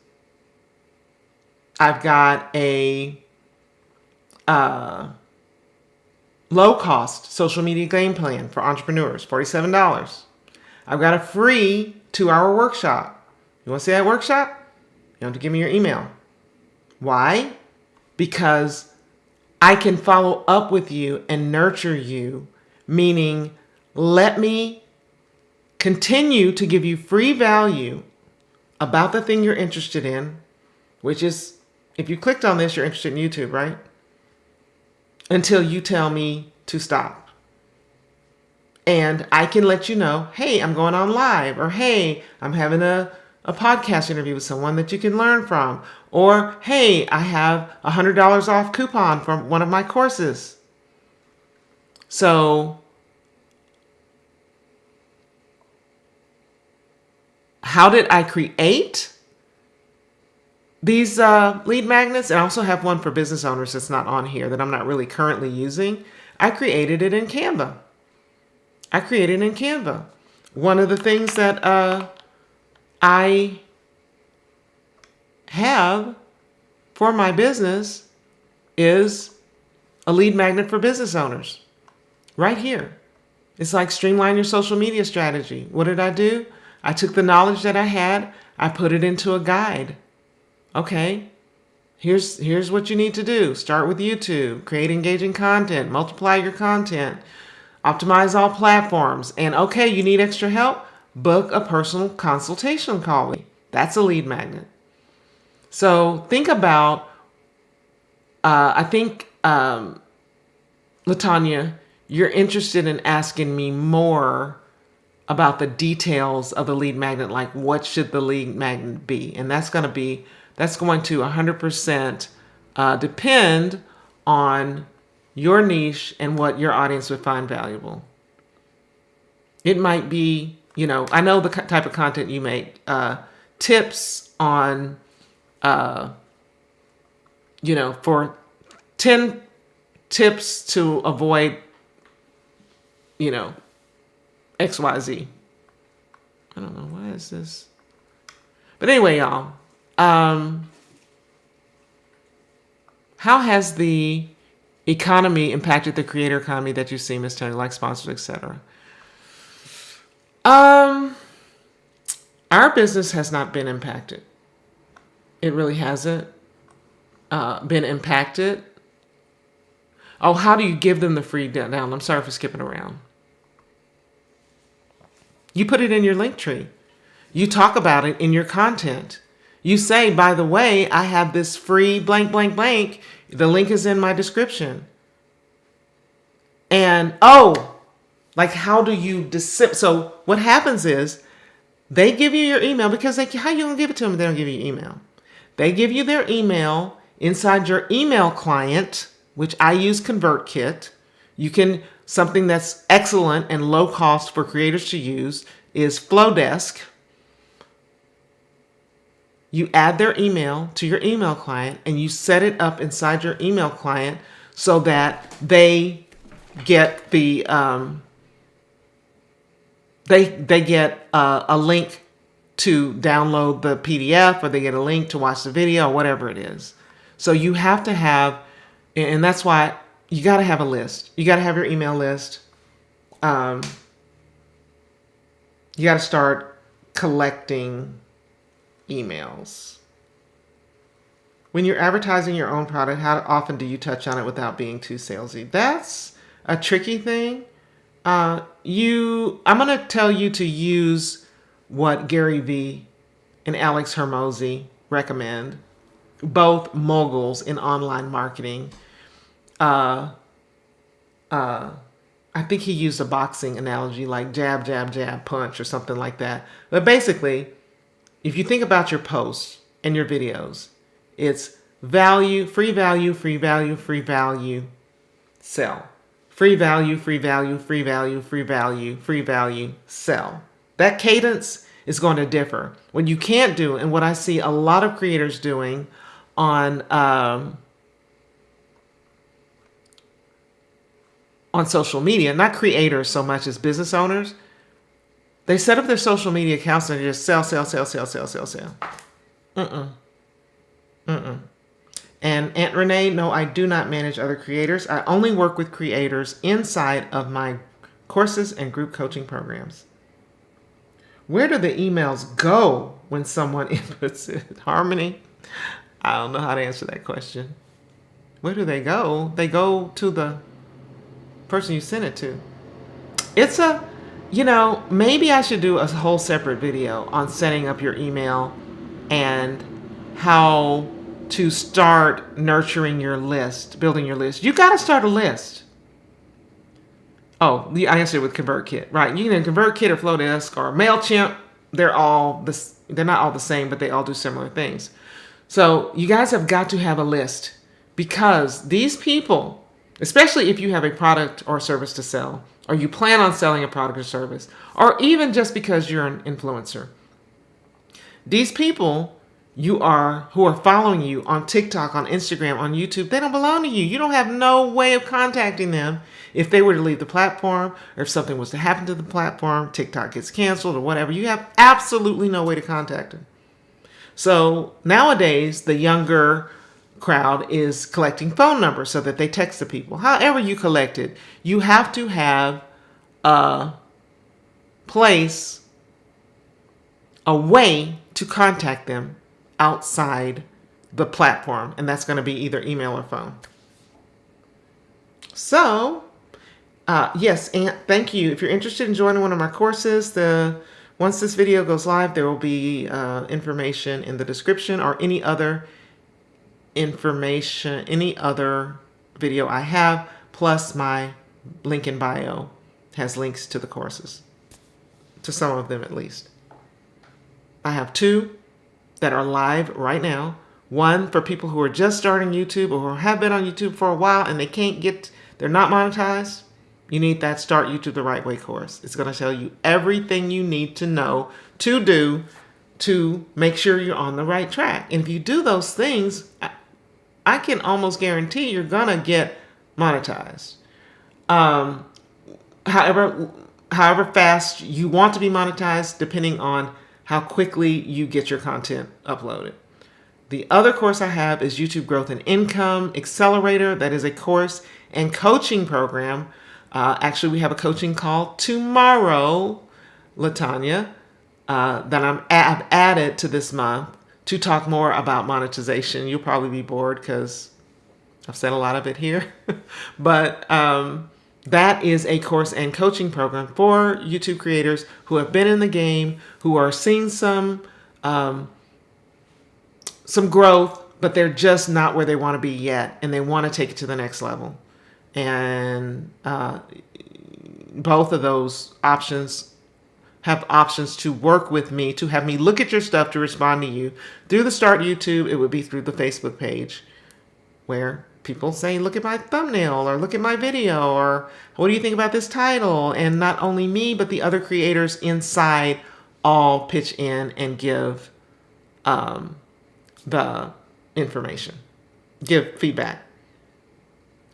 I've got a low-cost social media game plan for entrepreneurs, $47. I've got a free 2-hour workshop. You want to see that workshop? You have to give me your email. Why? Because I can follow up with you and nurture you, meaning let me continue to give you free value about the thing you're interested in, which is, if you clicked on this, you're interested in YouTube, right? Until you tell me to stop. And I can let you know, hey, I'm going on live, or hey, I'm having a podcast interview with someone that you can learn from, or hey, I have a $100 off coupon from one of my courses. So how did I create these lead magnets? And I also have one for business owners that's not on here that I'm not really currently using. I created it in Canva. One of the things that I have for my business is a lead magnet for business owners. right here. It's like streamline your social media strategy. What did I do? I took the knowledge that I had, I put it into a guide. Okay, here's what you need to do. Start with YouTube, create engaging content, multiply your content, optimize all platforms. And okay, you need extra help? Book a personal consultation call with me. That's a lead magnet. So think about, I think, Latanya, you're interested in asking me more about the details of the lead magnet, like what should the lead magnet be? And that's going to 100% depend on your niche and what your audience would find valuable. It might be, I know the type of content you make, tips on, for 10 tips to avoid, XYZ. I don't know, why is this? But anyway, y'all, how has the economy impacted the creator economy that you see, Ms. Tony, like sponsors, etc.? Our business has not been impacted. It really hasn't been impacted. Oh, how do you give them the free download? I'm sorry for skipping around. You put it in your link tree. You talk about it in your content. You say, by the way, I have this free blank, blank, blank. The link is in my description. And, like, how do you so what happens is they give you your email because how you going to give it to them if they don't give you your email? They give you their email inside your email client, which I use ConvertKit. Something that's excellent and low cost for creators to use is Flowdesk. You add their email to your email client and you set it up inside your email client so that they get the they get a link to download the PDF, or they get a link to watch the video, or whatever it is. So you have to have, and that's why you got to have a list. You got to have your email list. You got to start collecting emails. When you're advertising your own product, how often do you touch on it without being too salesy? That's a tricky thing. I'm going to tell you to use what Gary Vee and Alex Hormozi recommend, both moguls in online marketing. I think he used a boxing analogy like jab, jab, jab, punch, or something like that. But basically, if you think about your posts and your videos, it's value, free value, free value, free value, sell. Free value, free value, free value, free value, free value, sell. That cadence is going to differ. What you can't do, and what I see a lot of creators doing on social media, not creators so much as business owners, they set up their social media accounts and they just sell, sell, sell, sell, sell, sell, sell. And Aunt Renee, no, I do not manage other creators. I only work with creators inside of my courses and group coaching programs. Where do the emails go when someone inputs it? Harmony? I don't know how to answer that question. Where do they go? They go to the person you sent it to. It's maybe I should do a whole separate video on setting up your email and how to start nurturing your list, building your list. You got to start a list. Oh, I answered with ConvertKit, right? You can ConvertKit or Flowdesk or MailChimp. They're not all the same, but they all do similar things. So you guys have got to have a list, because these people, especially if you have a product or service to sell, or you plan on selling a product or service, or even just because you're an influencer, these people who are following you on TikTok, on Instagram, on YouTube, they don't belong to you. You don't have no way of contacting them if they were to leave the platform, or if something was to happen to the platform, TikTok gets canceled or whatever. You have absolutely no way to contact them. So nowadays, the younger crowd is collecting phone numbers so that they text the people. However you collect it, you have to have a place, a way to contact them outside the platform, and that's going to be either email or phone. So, yes, and thank you. If you're interested in joining one of my courses, once this video goes live, there will be information in the description, or any other information, any other video I have, plus my link in bio has links to the courses, to some of them at least. I have 2 that are live right now. One for people who are just starting YouTube or who have been on YouTube for a while and they're not monetized. You need that Start YouTube the Right Way course. It's going to tell you everything you need to know to do to make sure you're on the right track. And if you do those things, I can almost guarantee you're going to get monetized. However fast you want to be monetized, depending on how quickly you get your content uploaded. The other course I have is YouTube Growth and Income Accelerator. That is a course and coaching program. Actually, we have a coaching call tomorrow, Latanya, that I've added to this month to talk more about monetization. You'll probably be bored because I've said a lot of it here. But that is a course and coaching program for YouTube creators who have been in the game, who are seeing some growth, but they're just not where they want to be yet, and they want to take it to the next level. And both of those options have options to work with me, to have me look at your stuff, to respond to you. Through the Start YouTube, it would be through the Facebook page, where people say, look at my thumbnail, or look at my video, or what do you think about this title? And not only me, but the other creators inside all pitch in and give the information, give feedback.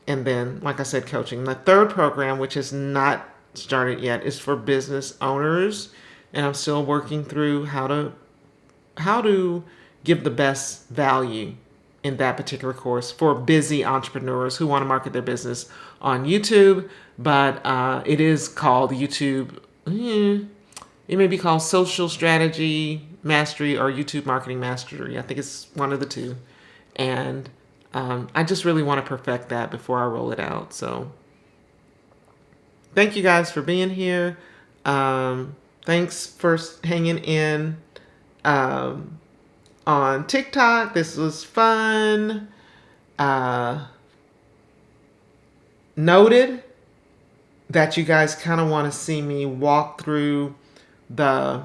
And then, like I said, coaching. The third program, which has not started yet, is for business owners. And I'm still working through how to give the best value in that particular course for busy entrepreneurs who want to market their business on YouTube. But it is called YouTube. It may be called Social Strategy Mastery or YouTube Marketing Mastery. I think it's one of the two. And I just really want to perfect that before I roll it out. So thank you guys for being here. Thanks for hanging in on TikTok. This was fun. Noted that you guys kind of want to see me walk through the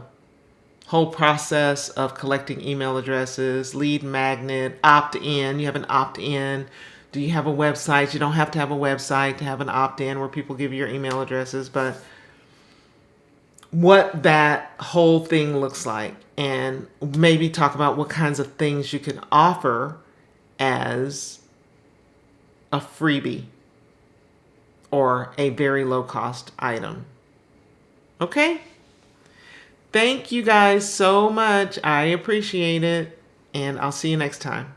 whole process of collecting email addresses, lead magnet, opt-in. You have an opt-in. Do you have a website? You don't have to have a website to have an opt-in where people give you your email addresses, but what that whole thing looks like, and maybe talk about what kinds of things you can offer as a freebie or a very low cost item. Okay? Thank you guys so much. I appreciate it, and I'll see you next time.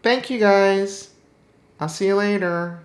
Thank you guys. I'll see you later.